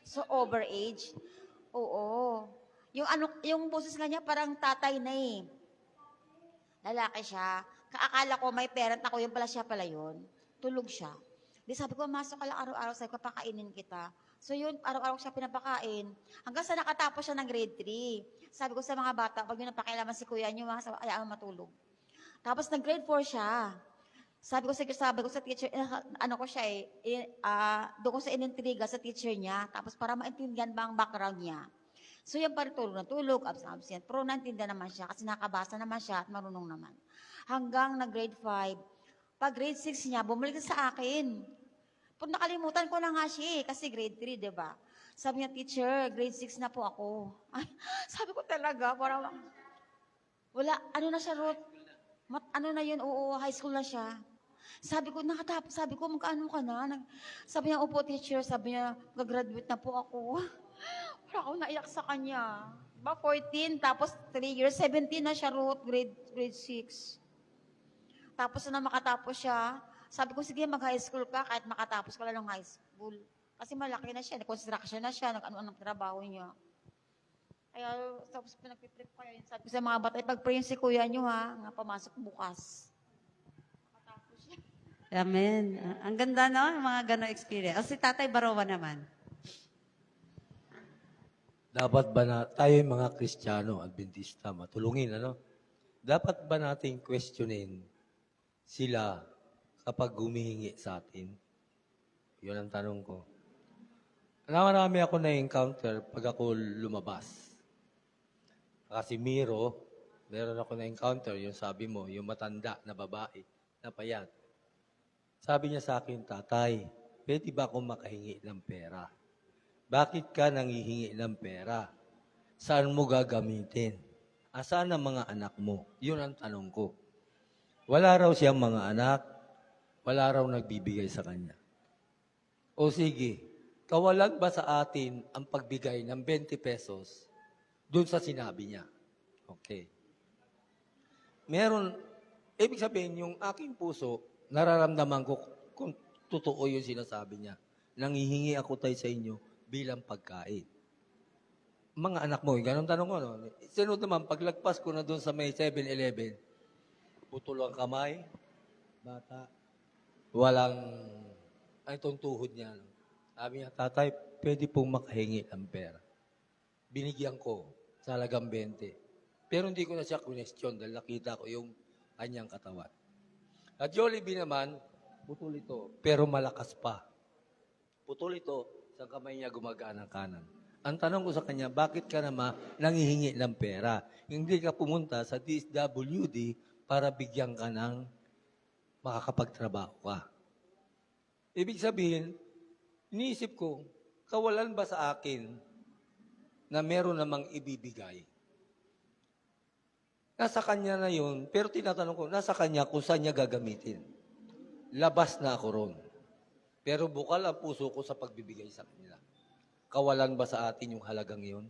So, overage. Oo. Yung boses nga niya parang tatay na Lalaki siya. Kaakala ko may parent ako, yung pala siya pala yun. Tulog siya. Di sabi ko, masok ka lang araw-araw, sabi ko, pakainin kita. So yun, araw-araw siya pinapakain. Hanggang sa nakatapos siya ng grade 3. Sabi ko sa mga bata, pag yun napakialaman si kuya niyo, ayaw matulog. Tapos nag-grade 4 siya. Sabi ko sa teacher, ko siya doon ko sa inintriga sa teacher niya. Tapos para maintindihan ba ang background niya. So yan pa rin tulog, absent. Pero naintindihan naman siya kasi nakabasa naman siya at marunong naman. Hanggang nag-grade 5. Pag grade 6 niya, bumalik sa akin. Pag nakalimutan ko na nga siya kasi grade 3, di ba? Sabi niya, teacher, grade 6 na po ako. Ay, sabi ko talaga, parang, wala, na siya, Ruth? Na yun, oo, high school na siya. Sabi ko, nakatapos, sabi ko, magkano ka na? Sabi niya, opo, teacher, sabi niya, gagraduate na po ako. Parang ako naiyak sa kanya. 14, tapos 3 years, 17 na siya, Ruth, grade 6. Tapos na makatapos siya, sabi ko, sige, mag-high school ka, kahit makatapos ka lang ng high school. Kasi malaki na siya, construction na siya, nag-ano ng trabaho niya. Kaya, tapos pinagpiprip ko yun. Sabi ko sa mga bata, pag-pray si kuya niyo nga pamasok bukas. Makatapos siya. Amen. Ang ganda, no? Yung mga gano'ng experience. Si Tatay Barowa naman. Dapat ba tayo yung mga Kristiyano, Adventista, matulungin, Dapat ba nating questionin sila kapag humihingi sa atin? Yun ang tanong ko. Marami ako na-encounter pag ako lumabas. Kasi Miro, meron ako na-encounter, yung sabi mo, yung matanda na babae, na payat. Sabi niya sa akin, tatay, pwede ba akong makahingi ng pera? Bakit ka nangihingi ng pera? Saan mo gagamitin? Asaan ang mga anak mo? Yun ang tanong ko. Wala raw siyang mga anak, wala raw nagbibigay sa kanya. O sige, kawalan ba sa atin ang pagbigay ng 20 pesos doon sa sinabi niya? Okay. Ibig sabihin, yung aking puso, nararamdaman ko kung totoo yung sinasabi niya. Nangihingi ako tayo sa inyo bilang pagkain. Mga anak mo, ganun tanong ko, Sunod naman, paglagpas ko na doon sa may 7-Eleven, putol ang kamay, bata, walang, ay itong tuhod niya. No? Sabi niya, tatay, pwede pong makahingi ng pera. Binigyan ko sa halagang 20. Pero hindi ko na siya question dahil nakita ko yung kanyang katawan. At Jollibee naman, putol ito, pero malakas pa. Putol ito, sa kamay niya gumagaan ng kanan. Ang tanong ko sa kanya, bakit ka naman nangihingi ng pera? Hindi ka pumunta sa DSWD para bigyan ka ng makakapagtrabaho ka. Ibig sabihin, iniisip ko, kawalan ba sa akin na meron namang ibibigay? Nasa kanya na yun, pero tinatanong ko, nasa kanya kung saan niya gagamitin. Labas na ako ron. Pero bukal ang puso ko sa pagbibigay sa kanila. Kawalan ba sa atin yung halagang yun?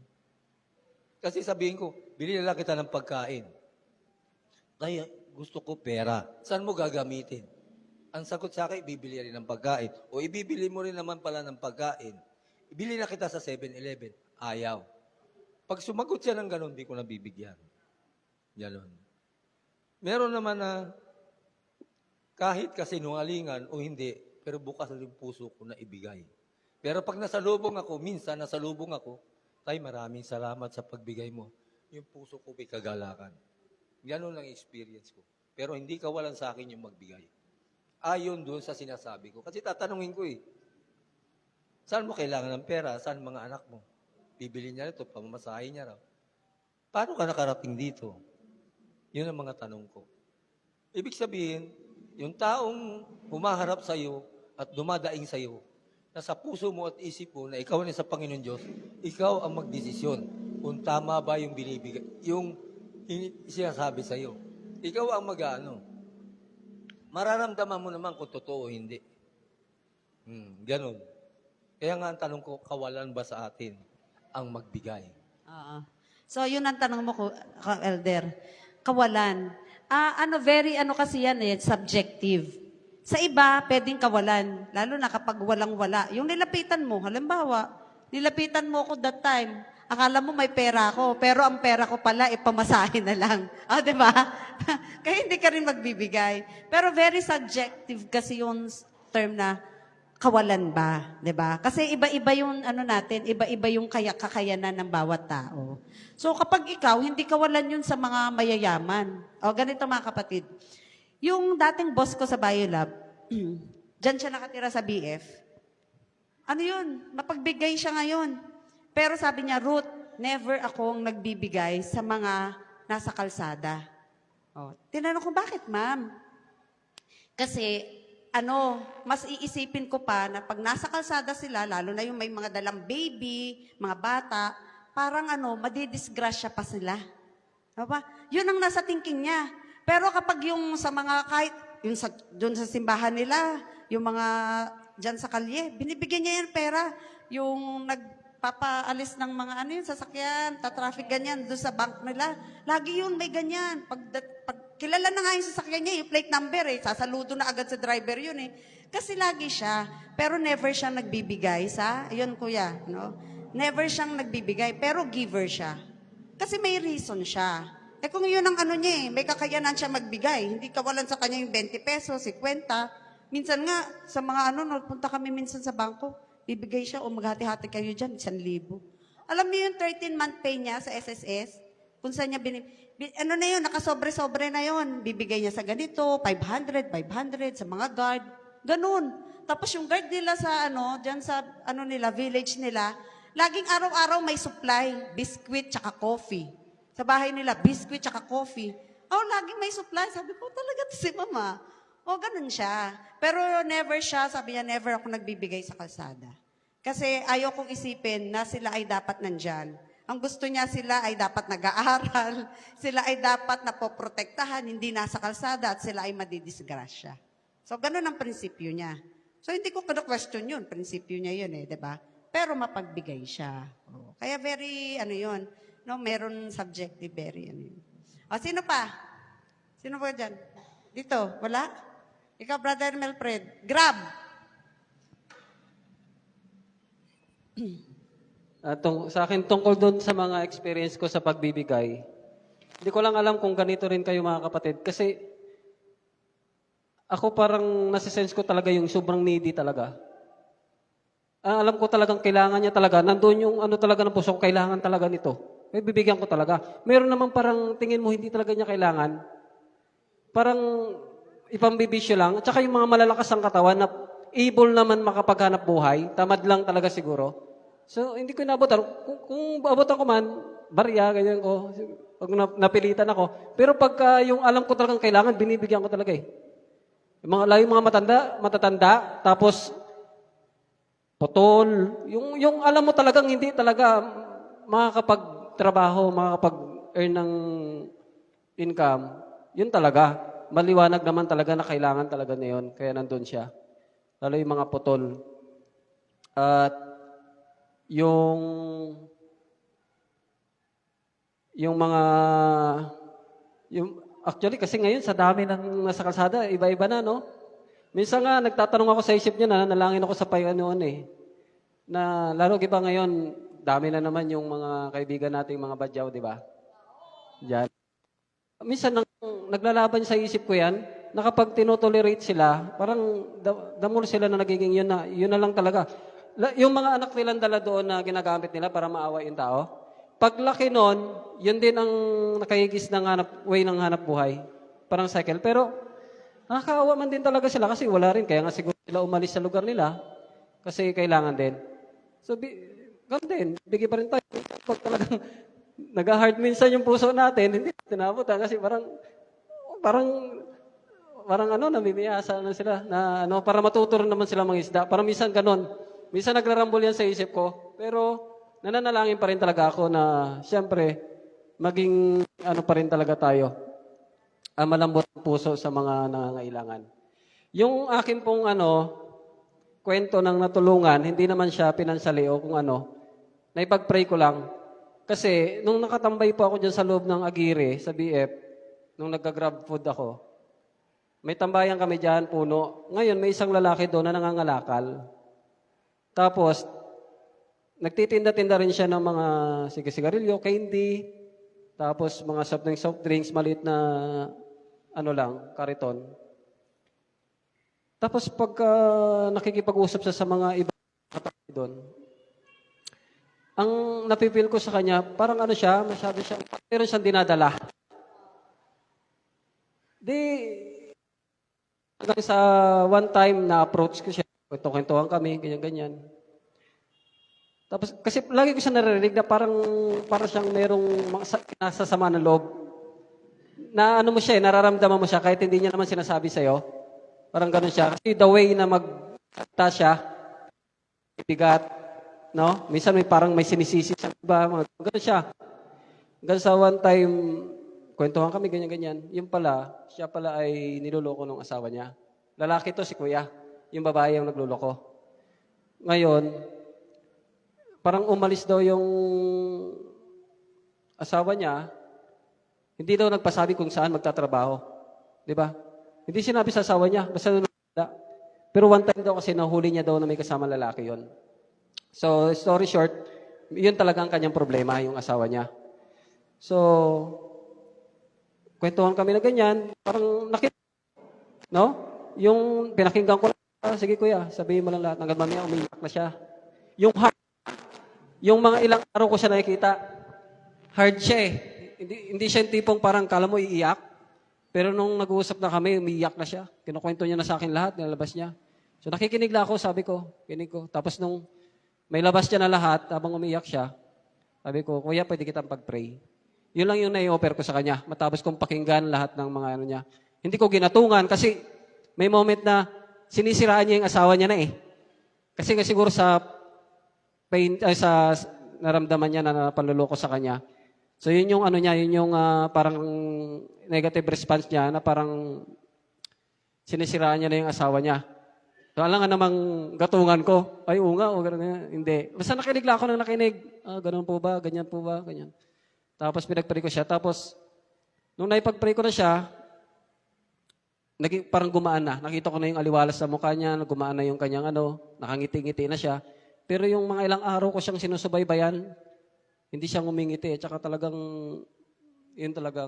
Kasi sabihin ko, bili na lang kita ng pagkain. Kaya gusto ko pera. Saan mo gagamitin? Ang sagot sa akin, bibili rin ng pagkain. O ibibili mo rin naman pala ng pagkain. Ibili na kita sa 7-Eleven. Ayaw. Pag sumagot siya ng ganun, di ko na bibigyan. Ganon. Meron naman na kahit kasinungalingan o hindi, pero bukas na yung puso ko na ibigay. Pero pag nasalubong ako, minsan nasalubong ako, tay, maraming salamat sa pagbigay mo. Yung puso ko may kagalakan. Ganon ang experience ko. Pero hindi kawalan sa akin yung magbigay. Ayon doon sa sinasabi ko. Kasi tatanungin ko saan mo kailangan ng pera? Saan mga anak mo? Bibili niya ito, pamamasahin niya raw. Paano ka nakarating dito? Yun ang mga tanong ko. Ibig sabihin, yung taong humaharap sa iyo at dumadaing sa iyo, nasa puso mo at isip mo na ikaw na sa Panginoon Diyos, ikaw ang magdesisyon kung tama ba yung binibigay, yung sinasabi sa iyo. Ikaw ang mag-ano. Mararamdaman mo naman kung totoo o hindi. Ganon. Kaya nga ang tanong ko, kawalan ba sa atin ang magbigay? Oo. So, yun ang tanong mo, Elder. Kawalan. Very kasi yan subjective. Sa iba, pwedeng kawalan. Lalo na kapag walang-wala. Yung nilapitan mo, halimbawa, nilapitan mo ako that time. Akala mo may pera ako, pero ang pera ko pala, pamasahin na lang. Di ba? Kaya hindi ka rin magbibigay. Pero very subjective kasi yung term na kawalan ba, 'di ba? Kasi iba-iba yung natin, iba-iba yung kakayanan ng bawat tao. So kapag ikaw hindi kawalan yun sa mga mayayaman. O ganito mga kapatid. Yung dating boss ko sa Biolab, diyan siya nakatira sa BF. Ano yun? Mapagbigay siya ngayon. Pero sabi niya, Ruth, never akong nagbibigay sa mga nasa kalsada. Tinanong ko, bakit ma'am? Kasi mas iisipin ko pa na pag nasa kalsada sila, lalo na yung may mga dalang baby, mga bata, parang madidisgrasya pa sila. Diba? Yun ang nasa thinking niya. Pero kapag yung sa mga kahit, doon sa simbahan nila, yung mga dyan sa kalye, binibigyan niya yung pera. Yung nagpapaalis ng mga sasakyan, tatraffic ganyan, doon sa bank nila. Lagi yun, may ganyan. Pag kilala na nga yung sasakyan niya, yung plate number sasaludo na agad sa driver yun Kasi lagi siya, pero never siyang nagbibigay ayun kuya, never siyang nagbibigay, pero giver siya. Kasi may reason siya. Kung yun ang niya may kakayanan siya magbigay, hindi kawalan sa kanya yung 20 pesos, 50. Minsan nga, sa mga punta kami minsan sa bangko, bibigay siya o maghati-hati kayo dyan, 1,000. Alam niyo yung 13-month pay niya sa SSS? Kung saan niya na yun, nakasobre-sobre na yun. Bibigay niya sa ganito, 500 sa mga guard. Ganun. Tapos yung guard nila sa dyan sa nila, village nila, laging araw-araw may supply, biscuit tsaka coffee. Sa bahay nila, biscuit tsaka coffee. Laging may supply. Sabi ko, talaga to si mama. Ganun siya. Pero never siya, sabi niya, never ako nagbibigay sa kalsada. Kasi ayaw kong isipin na sila ay dapat nandyan. Ang gusto niya, sila ay dapat nag-aaral, sila ay dapat napoprotektahan, hindi nasa kalsada, at sila ay madidisgrasya. So, ganun ang prinsipyo niya. So, hindi ko question yun. Prinsipyo niya yun di ba? Pero mapagbigay siya. Kaya very, yun, meron subjective, very, yun. Sino pa? Sino pa dyan? Dito, wala? Ikaw, Brother Melfred. Grab! Sa akin, tungkol doon sa mga experience ko sa pagbibigay, hindi ko lang alam kung ganito rin kayo mga kapatid. Kasi ako parang nasisense ko talaga yung sobrang needy talaga. Alam ko talagang kailangan niya talaga. Nandun yung ano talaga ng puso ko, kailangan talaga nito. Eh, bibigyan ko talaga. Meron naman parang tingin mo hindi talaga niya kailangan. Parang ipambibisyo lang. At saka yung mga malalakas ang katawan na able naman makapaghanap buhay, tamad lang talaga siguro. So, hindi ko inabutan. Kung abutan ko man, barya, ganyan ko. Pag napilitan ako. Pero pagka yung alam ko talagang kailangan, binibigyan ko talaga eh. Yung mga matatanda, tapos putol, yung alam mo talagang hindi talaga makakapagtrabaho, makakapag-earn ng income, yun talaga. Maliwanag naman talaga na kailangan talaga na yun. Kaya nandun siya. Lalo yung mga putol. At yung mga actually kasi ngayon sa dami ng nasa kalsada, iba-iba na, no? Minsan nga nagtatanong ako sa isip niya na nalangin ako sa noon eh. Na lalo iba ngayon, dami na naman yung mga kaibigan nating mga badyaw, di ba? Diyan. Minsan naglalaban sa isip ko yan, na kapag tinotolerate sila, parang damol sila na nagiging yun na lang talaga. Yung mga anak nilang dala doon na ginagamit nila para maawa yung tao, paglaki nun, yun din ang nakahigis ng way ng hanap buhay. Parang cycle. Pero nakakaawa man din talaga sila kasi wala rin. Kaya nga siguro sila umalis sa lugar nila kasi kailangan din. So, ganun din. Bigay pa rin tayo. Pag talagang nag-hard minsan yung puso natin, hindi tinabutan kasi parang namimiyasa na sila na para matuturo naman sila mga isda. Parang minsan ganun. Minsan nagrarambol yan sa isip ko. Pero nananalangin pa rin talaga ako na siyempre maging pa rin talaga tayo. Malambot ang puso sa mga nangangailangan. Yung akin pong kwento ng natulungan, hindi naman siya pinansali o kung naipag-pray ko lang. Kasi nung nakatambay po ako dyan sa loob ng Aguirre, sa BF, nung nag-grab food ako, may tambayan kami dyan, puno. Ngayon, may isang lalaki doon na nangangalakal. Tapos, nagtitinda-tinda rin siya ng mga sigarilyo, candy, tapos mga soft drinks, maliit na kariton. Tapos pagka nakikipag-usap siya sa mga ibang tao doon, ang napipil ko sa kanya, parang masyado siya, meron siyang dinadala. Hanggang sa one time na-approach ko siya, kwento-kwentuhan kami, ganyan-ganyan. Tapos, kasi lagi ko siya naririnig na parang siyang merong nasasama ng loob. Na mo siya nararamdaman mo siya kahit hindi niya naman sinasabi sa'yo. Parang ganun siya. Kasi the way na magta siya, bigat, no? Minsan may sinisisi siya, diba? Ganun siya. Hanggang sa one time, kwentuhan kami, ganyan-ganyan. Siya pala ay niloloko ng asawa niya. Lalaki to, si Kuya. Yung babae ang nagluloko. Ngayon, parang umalis daw yung asawa niya, hindi daw nagpasabi kung saan magtatrabaho. Di ba? Hindi sinabi sa asawa niya, basta nulada. Pero one time daw kasi nahuli niya daw na may kasama lalaki yon. So, story short, yun talaga ang kanyang problema, yung asawa niya. So, kwentuhan kami na ganyan, parang no? Yung pinakinggan ko lang, sige kuya, sabihin mo lang lahat, hanggang mamaya umiyak na siya. Yung mga ilang araw ko siya nakikita, hard siya eh. Hindi siya yung tipong parang kala mo iiyak. Pero nung nag-uusap na kami, umiiyak na siya. Kinukwento niya na sa akin lahat, nilalabas niya. So nakikinig lang ako, sabi ko, kinig ko. Tapos nung may labas niya na lahat, habang umiiyak siya, sabi ko, kuya, pwede kitang pag-pray. Yun lang yung nai-offer ko sa kanya. Matapos kong pakinggan lahat ng mga niya. Hindi ko ginatungan kasi may moment na sinisiraan niya yung asawa niya na eh. Kasi siguro sa pain, sa naramdaman niya na panluloko sa kanya. So yun yung yun yung parang negative response niya na parang sinisiraan niya na yung asawa niya. So alam nga namang gatungan ko, ay nga, o gano'n, hindi. Basta nakinig lang ako nang nakinig. Ganun po ba, ganyan po ba, ganyan. Tapos pinag-pray ko siya. Tapos, nung naipag-pray ko na siya, parang gumaan na. Nakita ko na yung aliwalas sa mukha niya, gumaan na yung kanyang nakangiti-ngiti na siya. Pero yung mga ilang araw ko siyang sinusubaybayan, hindi siya ngumingiti. Tsaka talagang, yun talaga,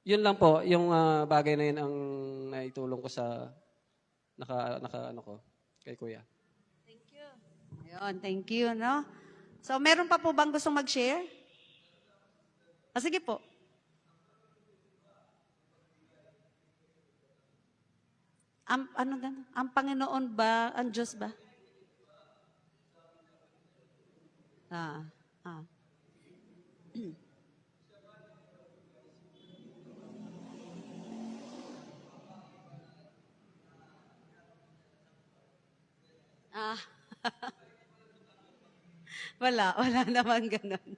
Yun lang po, yung bagay na yun ang naitulong ko sa ano ko, kay Kuya. Ayun, thank you, no? So, meron pa po bang gustong mag-share? Sige po. Ang Panginoon ba, ang Diyos ba? Ah, ah. Ah. Wala naman ganun.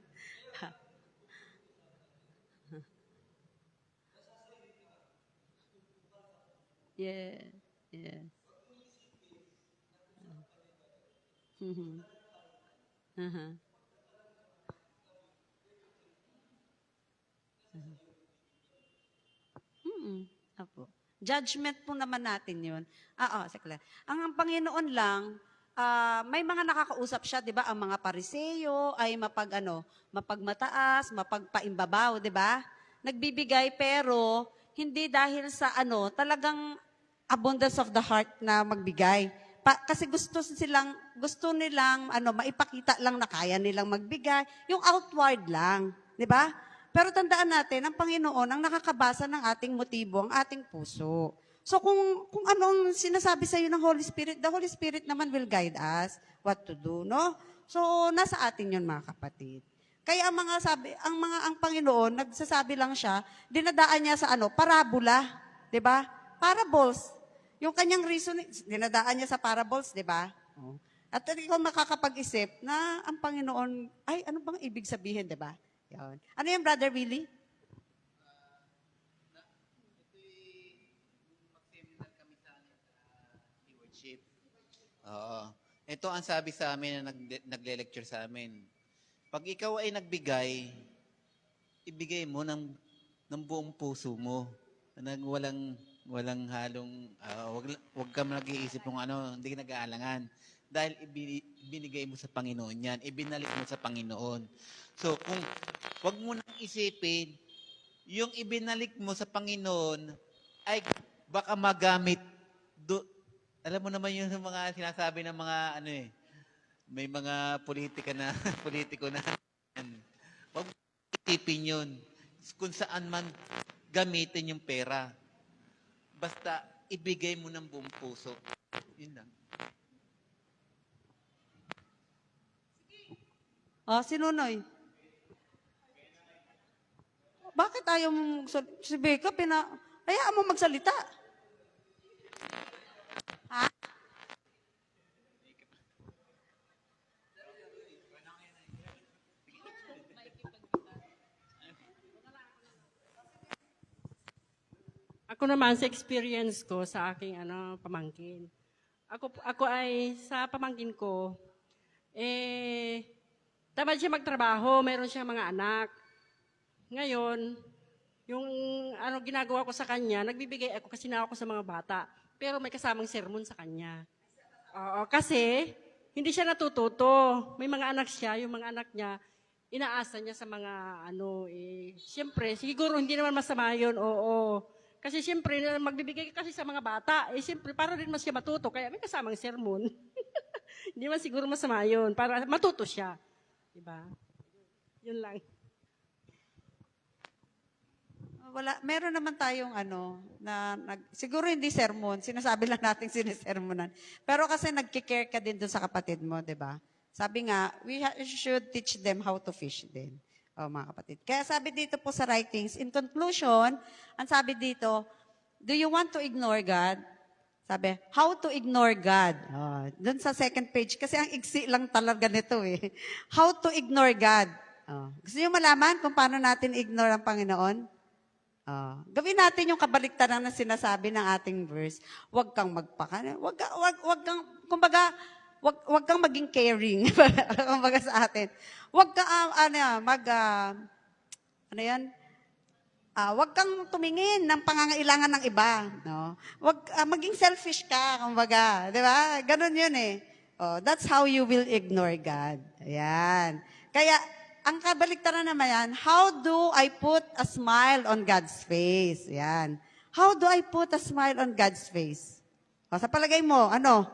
Yeah, yeah. Mhm. Uh-huh. Apo. Judgment po naman natin yun. Sakla. Ang Panginoon lang, may mga nakakausap siya, di ba? Ang mga pariseyo ay mapagmataas, mapagpaimbabaw, di ba? Nagbibigay pero hindi dahil sa talagang abundance of the heart na magbigay. Kasi gusto nilang maipakita lang na kaya nilang magbigay, yung outward lang, di ba? Pero tandaan natin, ang Panginoon ang nakakabasa ng ating motibo, ang ating puso. So kung anong sinasabi sa iyo ng Holy Spirit, the Holy Spirit naman will guide us what to do, no? So nasa atin 'yon, mga kapatid. Kaya ang Panginoon nagsasabi lang siya, dinadaan niya sa parabola, 'di ba? Parables. Yung kanyang reason, dinadaan niya sa parables, 'di ba? At ikaw makakapag-isip na ang Panginoon, ay ano bang ibig sabihin, 'di ba? Yan. Ano yan, Brother Willie? Mag-seminar kami sa stewardship. Oo. Ito ang sabi sa amin na nagle-lecture sa amin. Pag ikaw ay nagbigay, ibigay mo ng buong puso mo. Walang halong, wag ka nag-iisip ng hindi ka nag-aalangan. Dahil ibinigay mo sa Panginoon yan. Ibinalik mo sa Panginoon. So, kung wag mo nang isipin, yung ibinalik mo sa Panginoon ay baka magamit alam mo naman yung mga sinasabi ng mga may mga politiko na wag mo isipin yun. Kung saan man gamitin yung pera. Basta ibigay mo ng buong puso. Yun lang. Si Nunoy. Bakit ayaw mong si Becca, hayaan mo magsalita. Ha? Ako naman sa experience ko sa aking pamangkin. Ako ay sa pamangkin ko tamad siya magtrabaho, meron siyang mga anak. Ngayon, yung ginagawa ko sa kanya, nagbibigay ako kasi na ako sa mga bata. Pero may kasamang sermon sa kanya. Oo, kasi hindi siya natututo. May mga anak siya, yung mga anak niya, inaasa niya sa mga siyempre, siguro hindi naman masama yun, oo. Kasi siyempre, magbibigay kasi sa mga bata, siyempre, para rin mas siya matuto, kaya may kasamang sermon. Hindi man siguro masama yun, para matuto siya. Diba? Yun lang. Meron naman tayong siguro hindi sermon, sinasabi lang natin sinisermonan. Pero kasi nagki-care ka din doon sa kapatid mo, 'di ba? Sabi nga, we should teach them how to fish din. Mga kapatid. Kaya sabi dito po sa writings, in conclusion, ang sabi dito, do you want to ignore God? Sabi, how to ignore God. Doon sa second page, kasi ang iksi lang talaga nito eh. How to ignore God. Gusto niyo malaman kung paano natin ignore ang Panginoon? Gawin natin yung kabaliktaran na sinasabi ng ating verse. Huwag kang wag kang maging caring. Kumbaga sa atin. Huwag kang, wag kang tumingin ng pangangailangan ng iba, no? Wag maging selfish ka, kumbaga, 'di ba? Ganun 'yun eh. That's how you will ignore God. Ayan. Kaya ang kabaliktaran naman yan, how do I put a smile on God's face? Yan. How do I put a smile on God's face? O, sa palagay mo, ano?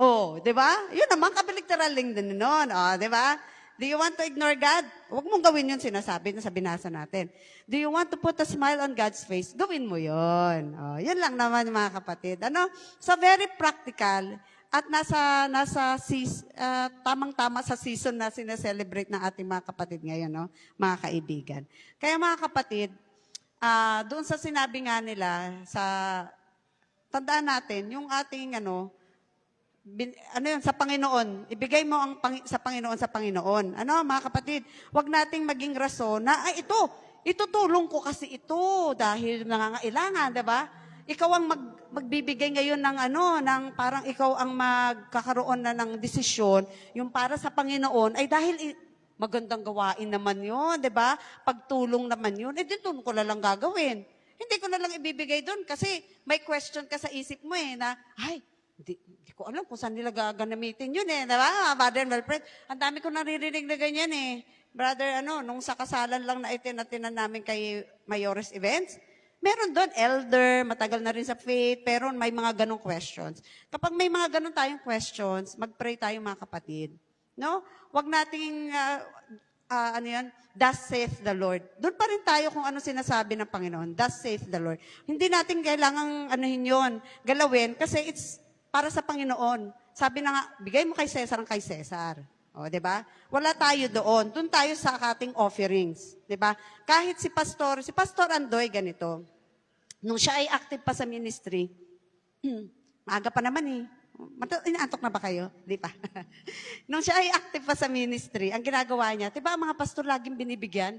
Oh, di ba? Yun naman, kabaliktaran din nun. O, di ba? Do you want to ignore God? Huwag mong gawin yun, sinasabi na sa binasa natin. Do you want to put a smile on God's face? Gawin mo yun. O, yun lang naman, mga kapatid. Ano? So, very practical. At tamang-tama sa season na sineselebrate ng ating mga kapatid ngayon, no? Mga kaibigan. Kaya mga kapatid, doon sa sinabi nga nila, tandaan natin, yung ating sa Panginoon, ibigay mo sa Panginoon. Ano, mga kapatid, wag nating maging rason na, itutulong ko kasi ito dahil nangangailangan, di ba? Ikaw ang magbibigay ngayon ng parang ikaw ang magkakaroon na ng desisyon, yung para sa Panginoon, ay dahil magandang gawain naman yun, di ba? Pagtulong naman yun, doon ko na lang gagawin. Hindi ko na lang ibibigay doon kasi may question ka sa isip mo na, hindi ko alam kung saan nila gaganamitin yun di ba? Brother Wilfred, ang dami ko naririnig na ganyan Brother, nung sa kasalan lang na itinatinan namin kay Mayores Events, meron doon, elder, matagal na rin sa faith, pero may mga ganong questions. Kapag may mga ganon tayong questions, mag-pray tayo mga kapatid. No? Huwag nating, thus saith the Lord. Doon pa rin tayo kung ano sinasabi ng Panginoon, thus saith the Lord. Hindi natin kailangang galawin, kasi it's para sa Panginoon. Sabi na nga, bigay mo kay Cesar ang kay Cesar. O, di ba? Wala tayo doon. Doon tayo sa ating offerings. Di ba? Kahit si Pastor Andoy, ganito. Nung siya ay active pa sa ministry, maaga pa naman inaantok na ba kayo? Di pa. Nung siya ay active pa sa ministry, ang ginagawa niya, di ba ang mga pastor laging binibigyan?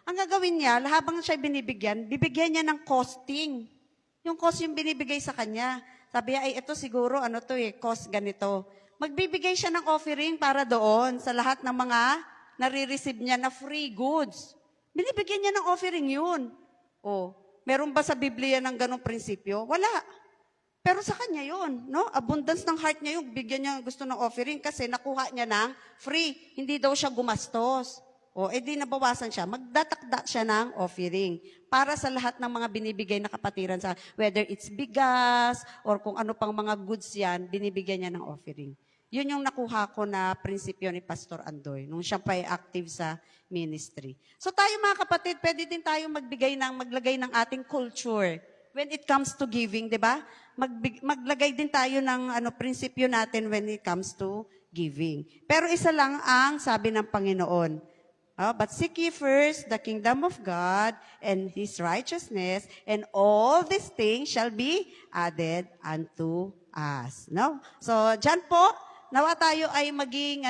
Ang gagawin niya, habang siya binibigyan, bibigyan niya ng costing. Yung cost yung binibigay sa kanya. Sabi niya, ito siguro, cost ganito. Magbibigay siya ng offering para doon sa lahat ng mga nare-receive niya na free goods. Binibigyan niya ng offering yun. Meron ba sa Biblia ng ganong prinsipyo? Wala. Pero sa kanya yun, no? Abundance ng heart niya yung bigyan niya gusto ng offering kasi nakuha niya ng free. Hindi daw siya gumastos. Di nabawasan siya. Magdatakda siya ng offering para sa lahat ng mga binibigay na kapatiran sa, whether it's bigas or kung ano pang mga goods yan, binibigyan niya ng offering. Yun yung nakuha ko na prinsipyo ni Pastor Andoy nung siya pa ay active sa ministry. So tayo mga kapatid, pwede din tayo maglagay ng ating culture when it comes to giving, di ba? Maglagay din tayo ng prinsipyo natin when it comes to giving. Pero isa lang ang sabi ng Panginoon, but seek ye first the kingdom of God and His righteousness, and all these things shall be added unto us. No? So, dyan po, nawa tayo ay maging,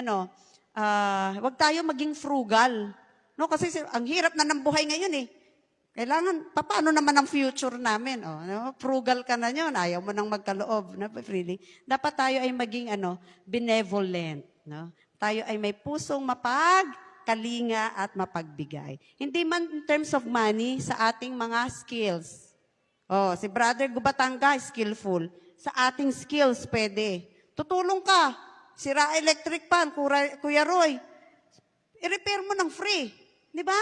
wag tayo maging frugal. No? Kasi ang hirap na ng buhay ngayon Kailangan, paano naman ang future namin? Frugal ka na yun, ayaw mo nang magkaloob. Freely. Dapat tayo ay maging benevolent. No? Tayo ay may pusong kalinga at mapagbigay. Hindi man in terms of money, sa ating mga skills. Si Brother Gubatanga, skillful. Sa ating skills, pwede. Tutulong ka. Sira electric pan, Kuya Roy. I-repair mo ng free. Di ba?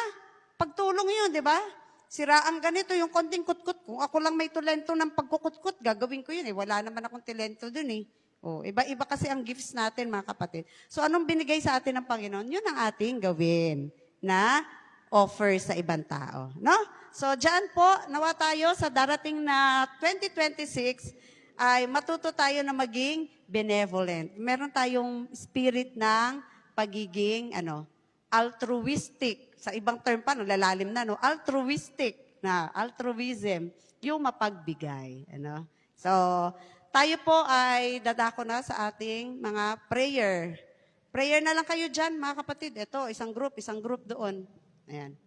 Pagtulong yun, di ba? Sira ang ganito, yung konting kutkut. Kung ako lang may talento ng pagkukutkut, gagawin ko yun Wala naman akong talento dun iba-iba kasi ang gifts natin, mga kapatid. So, anong binigay sa atin ng Panginoon? Yun ang ating gawin na offer sa ibang tao. No? So, dyan po, nawa tayo sa darating na 2026, ay matuto tayo na maging benevolent. Meron tayong spirit ng pagiging, altruistic. Sa ibang term pa, lalalim na, altruistic na, altruism, yung mapagbigay. So, tayo po ay dadako na sa ating mga prayer. Prayer na lang kayo dyan, mga kapatid. Ito, isang group doon. Ayan.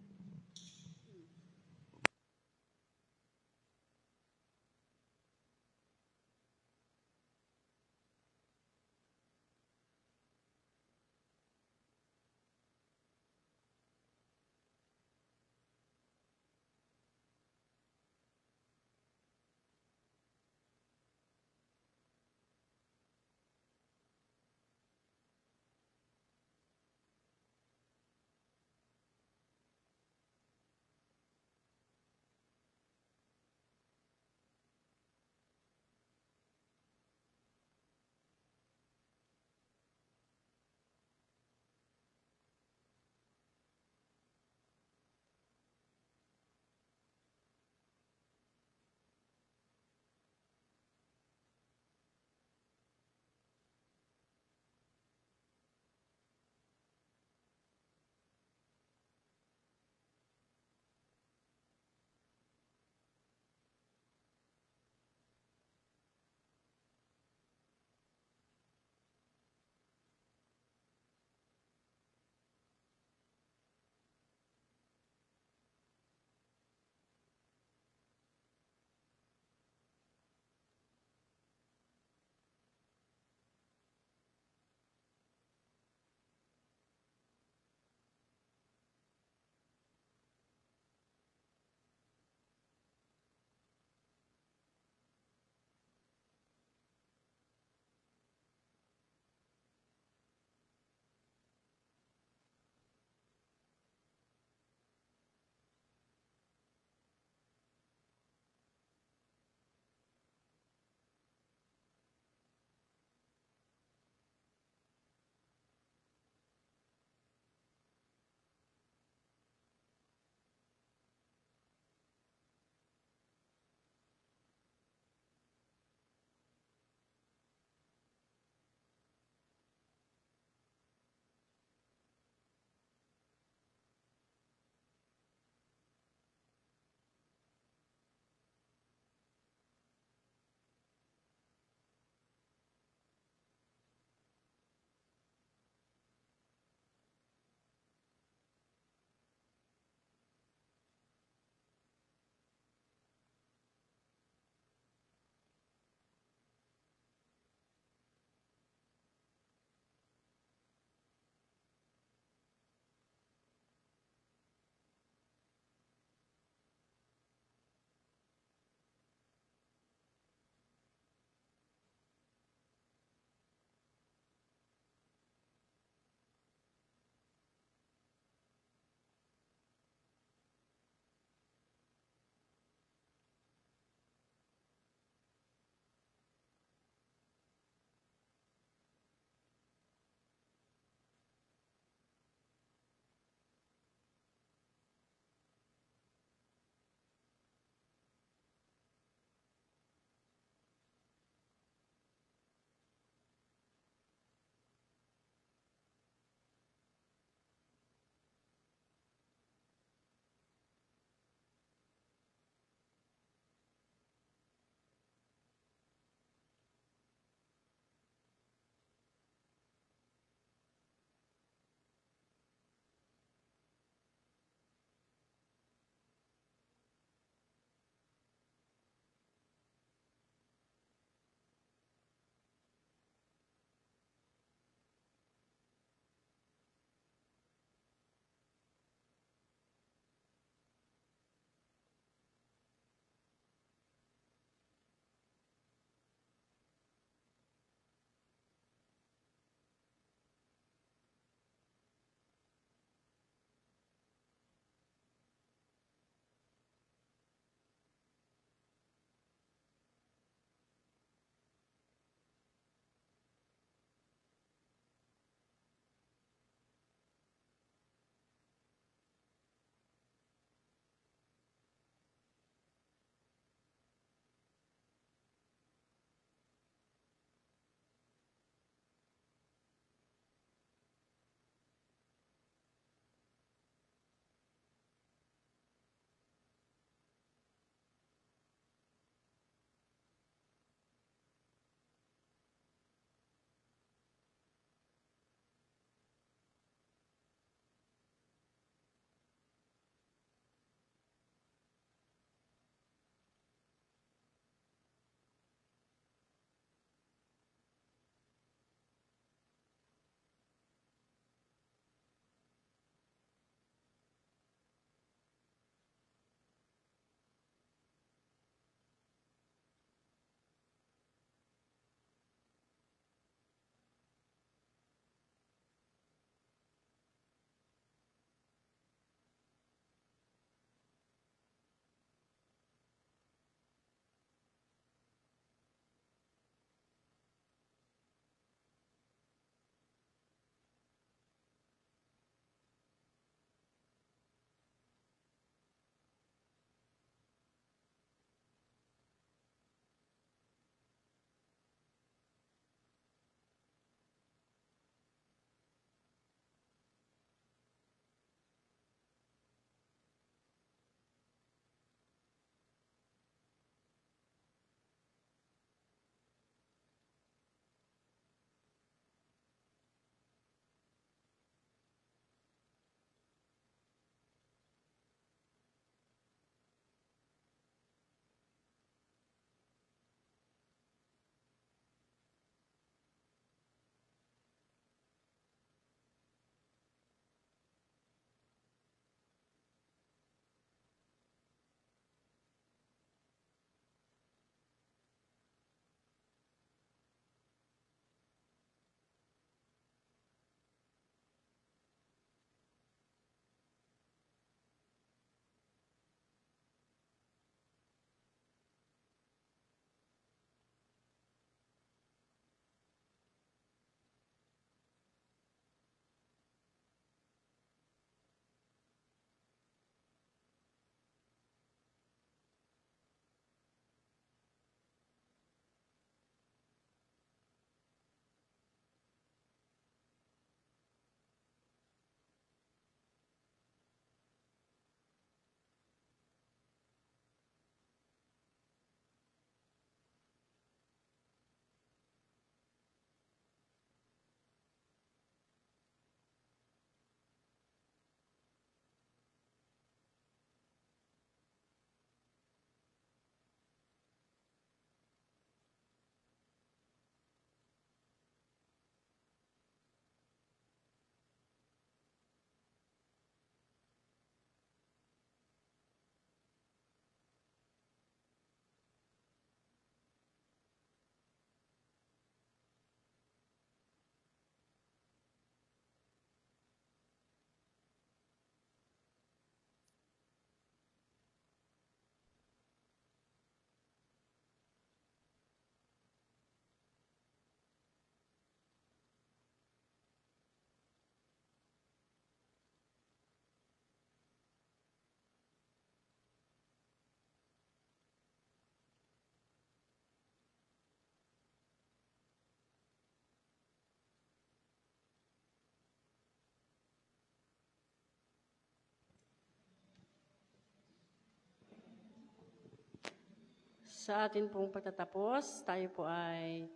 Sa atin pong pagtatapos, tayo po ay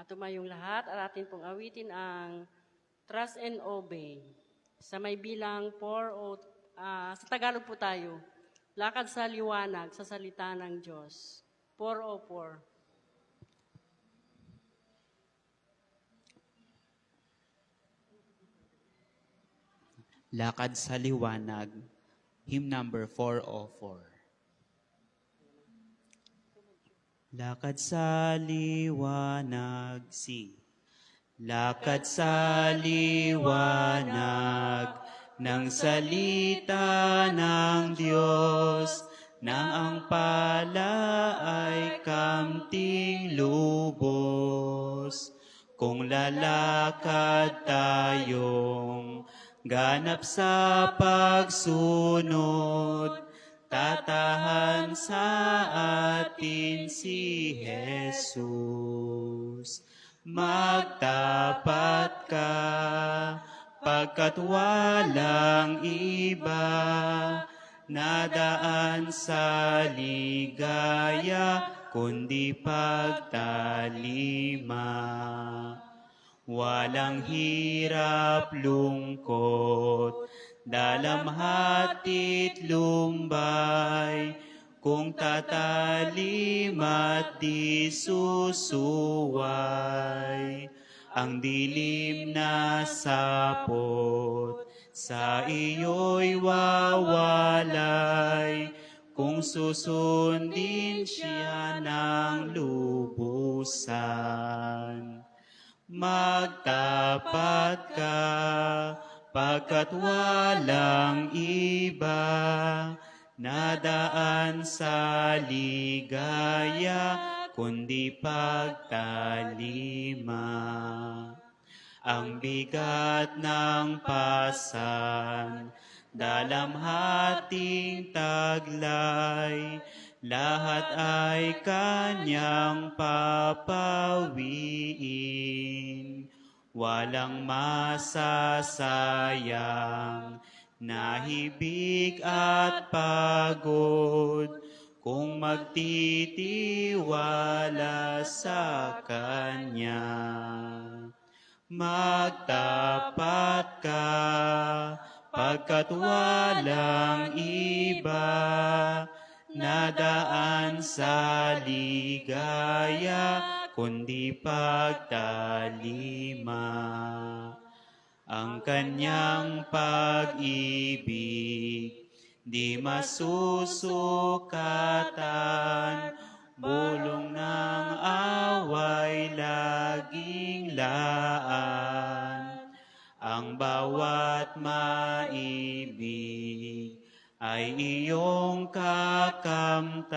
tumayong lahat at atin pong awitin ang Trust and Obey. Sa may bilang 4 o sa Tagalog po tayo, lakad sa liwanag sa salita ng Diyos. 4:04. Lakad sa Liwanag, hymn number 404. Lakad sa liwanag, sing. Lakad sa liwanag ng salita ng Diyos, nang ang pala ay kamting lubos. Kung lalakad tayong ganap sa pagsunod, tatahan sa atin si Jesus. Magtapat ka, pagkat walang iba na daan sa ligaya, kundi pagtalima. Walang hirap, lungkot, dalamhati't lumbay, kung tatalimat di susuway. Ang dilim na sapot sa iyo'y wawalay, kung susundin siya ng lubusan. Magtapat ka, pagkat walang iba na daan sa ligaya, kundi pagtalima. Ang bigat ng pasan, dalamhating taglay, lahat ay kanyang papawiin. Walang masasayang na hibig at pagod, kung magtitiwala sa Kanya. Magtapat ka, pagkat walang iba na daan sa ligaya, kundi pagtalima. Ang Kanyang pag-ibig di masusukatan, bulong ng away laging laan. Ang bawat maibig ay iyong kakamtan,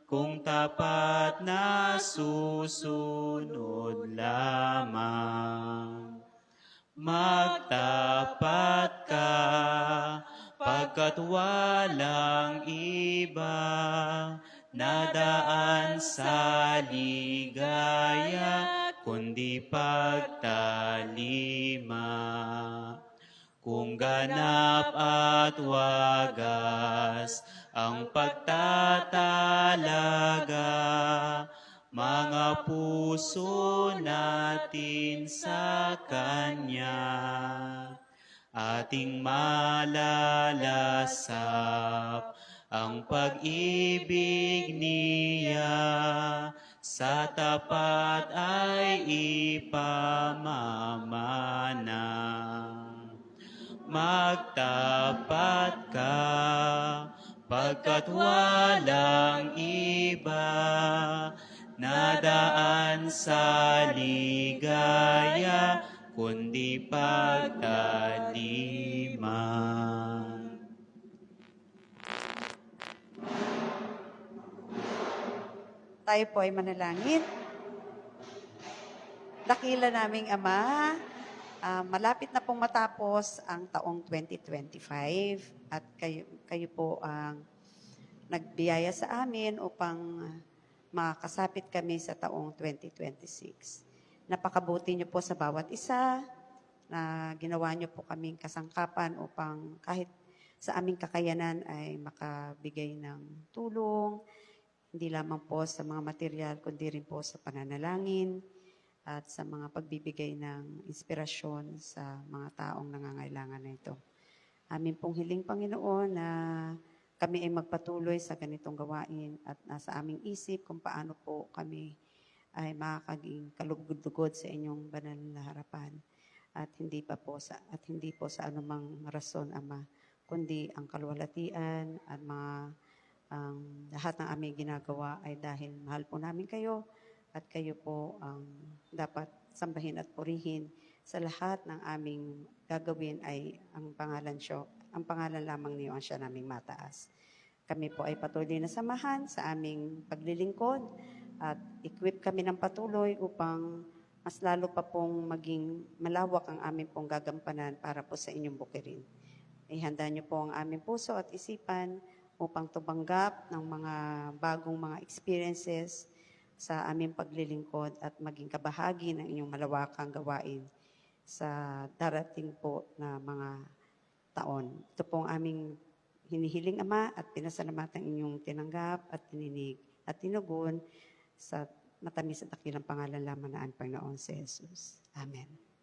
kung tapat na susunod lamang. Magtapat ka, pagkat walang iba na daan sa ligaya, kundi pagtalima. Kung ganap at wagas ang pagtatalaga, mga puso natin sa Kanya, ating malalasap ang pag-ibig niya, sa tapat ay ipamamana. Magtapat ka, pagkat walang iba na daan sa ligaya, kundi pagtalima. Tayo po ay manalangin. Dakila naming Ama, malapit na pong matapos ang taong 2025 at kayo po ang nagbiyaya sa amin upang makasapit kami sa taong 2026. Napakabuti niyo po sa bawat isa na ginawa niyo po kaming kasangkapan upang kahit sa aming kakayanan ay makabigay ng tulong, hindi lamang po sa mga material, kundi rin po sa pananalangin at sa mga pagbibigay ng inspirasyon sa mga taong nangangailangan na ito. Amin pong hiling, Panginoon, na kami ay magpatuloy sa ganitong gawain at nasa aming isip kung paano po kami ay makakaging kalugod-lugod sa inyong banal na harapan at hindi po sa anumang rason, Ama, kundi ang kalwalatian at lahat ng aming ginagawa ay dahil mahal po namin kayo at kayo po ang dapat sambahin at purihin. Sa lahat ng aming gagawin ay ang pangalan lamang niyo ang siya naming mataas. Kami po ay patuloy na samahan sa aming paglilingkod at equip kami ng patuloy upang mas lalo pa pong maging malawak ang aming pong gagampanan para po sa inyong bukirin. Ihanda niyo po ang aming puso at isipan upang tumanggap ng mga bagong mga experiences sa aming paglilingkod at maging kabahagi ng inyong malawakang gawain sa darating po na mga taon. Ito po ang aming hinihiling, Ama, at pinasalamatan inyong tinanggap at tininig at tinugon sa matamis at dakilang pangalan lamang na ang Panginoon si Jesus. Amen.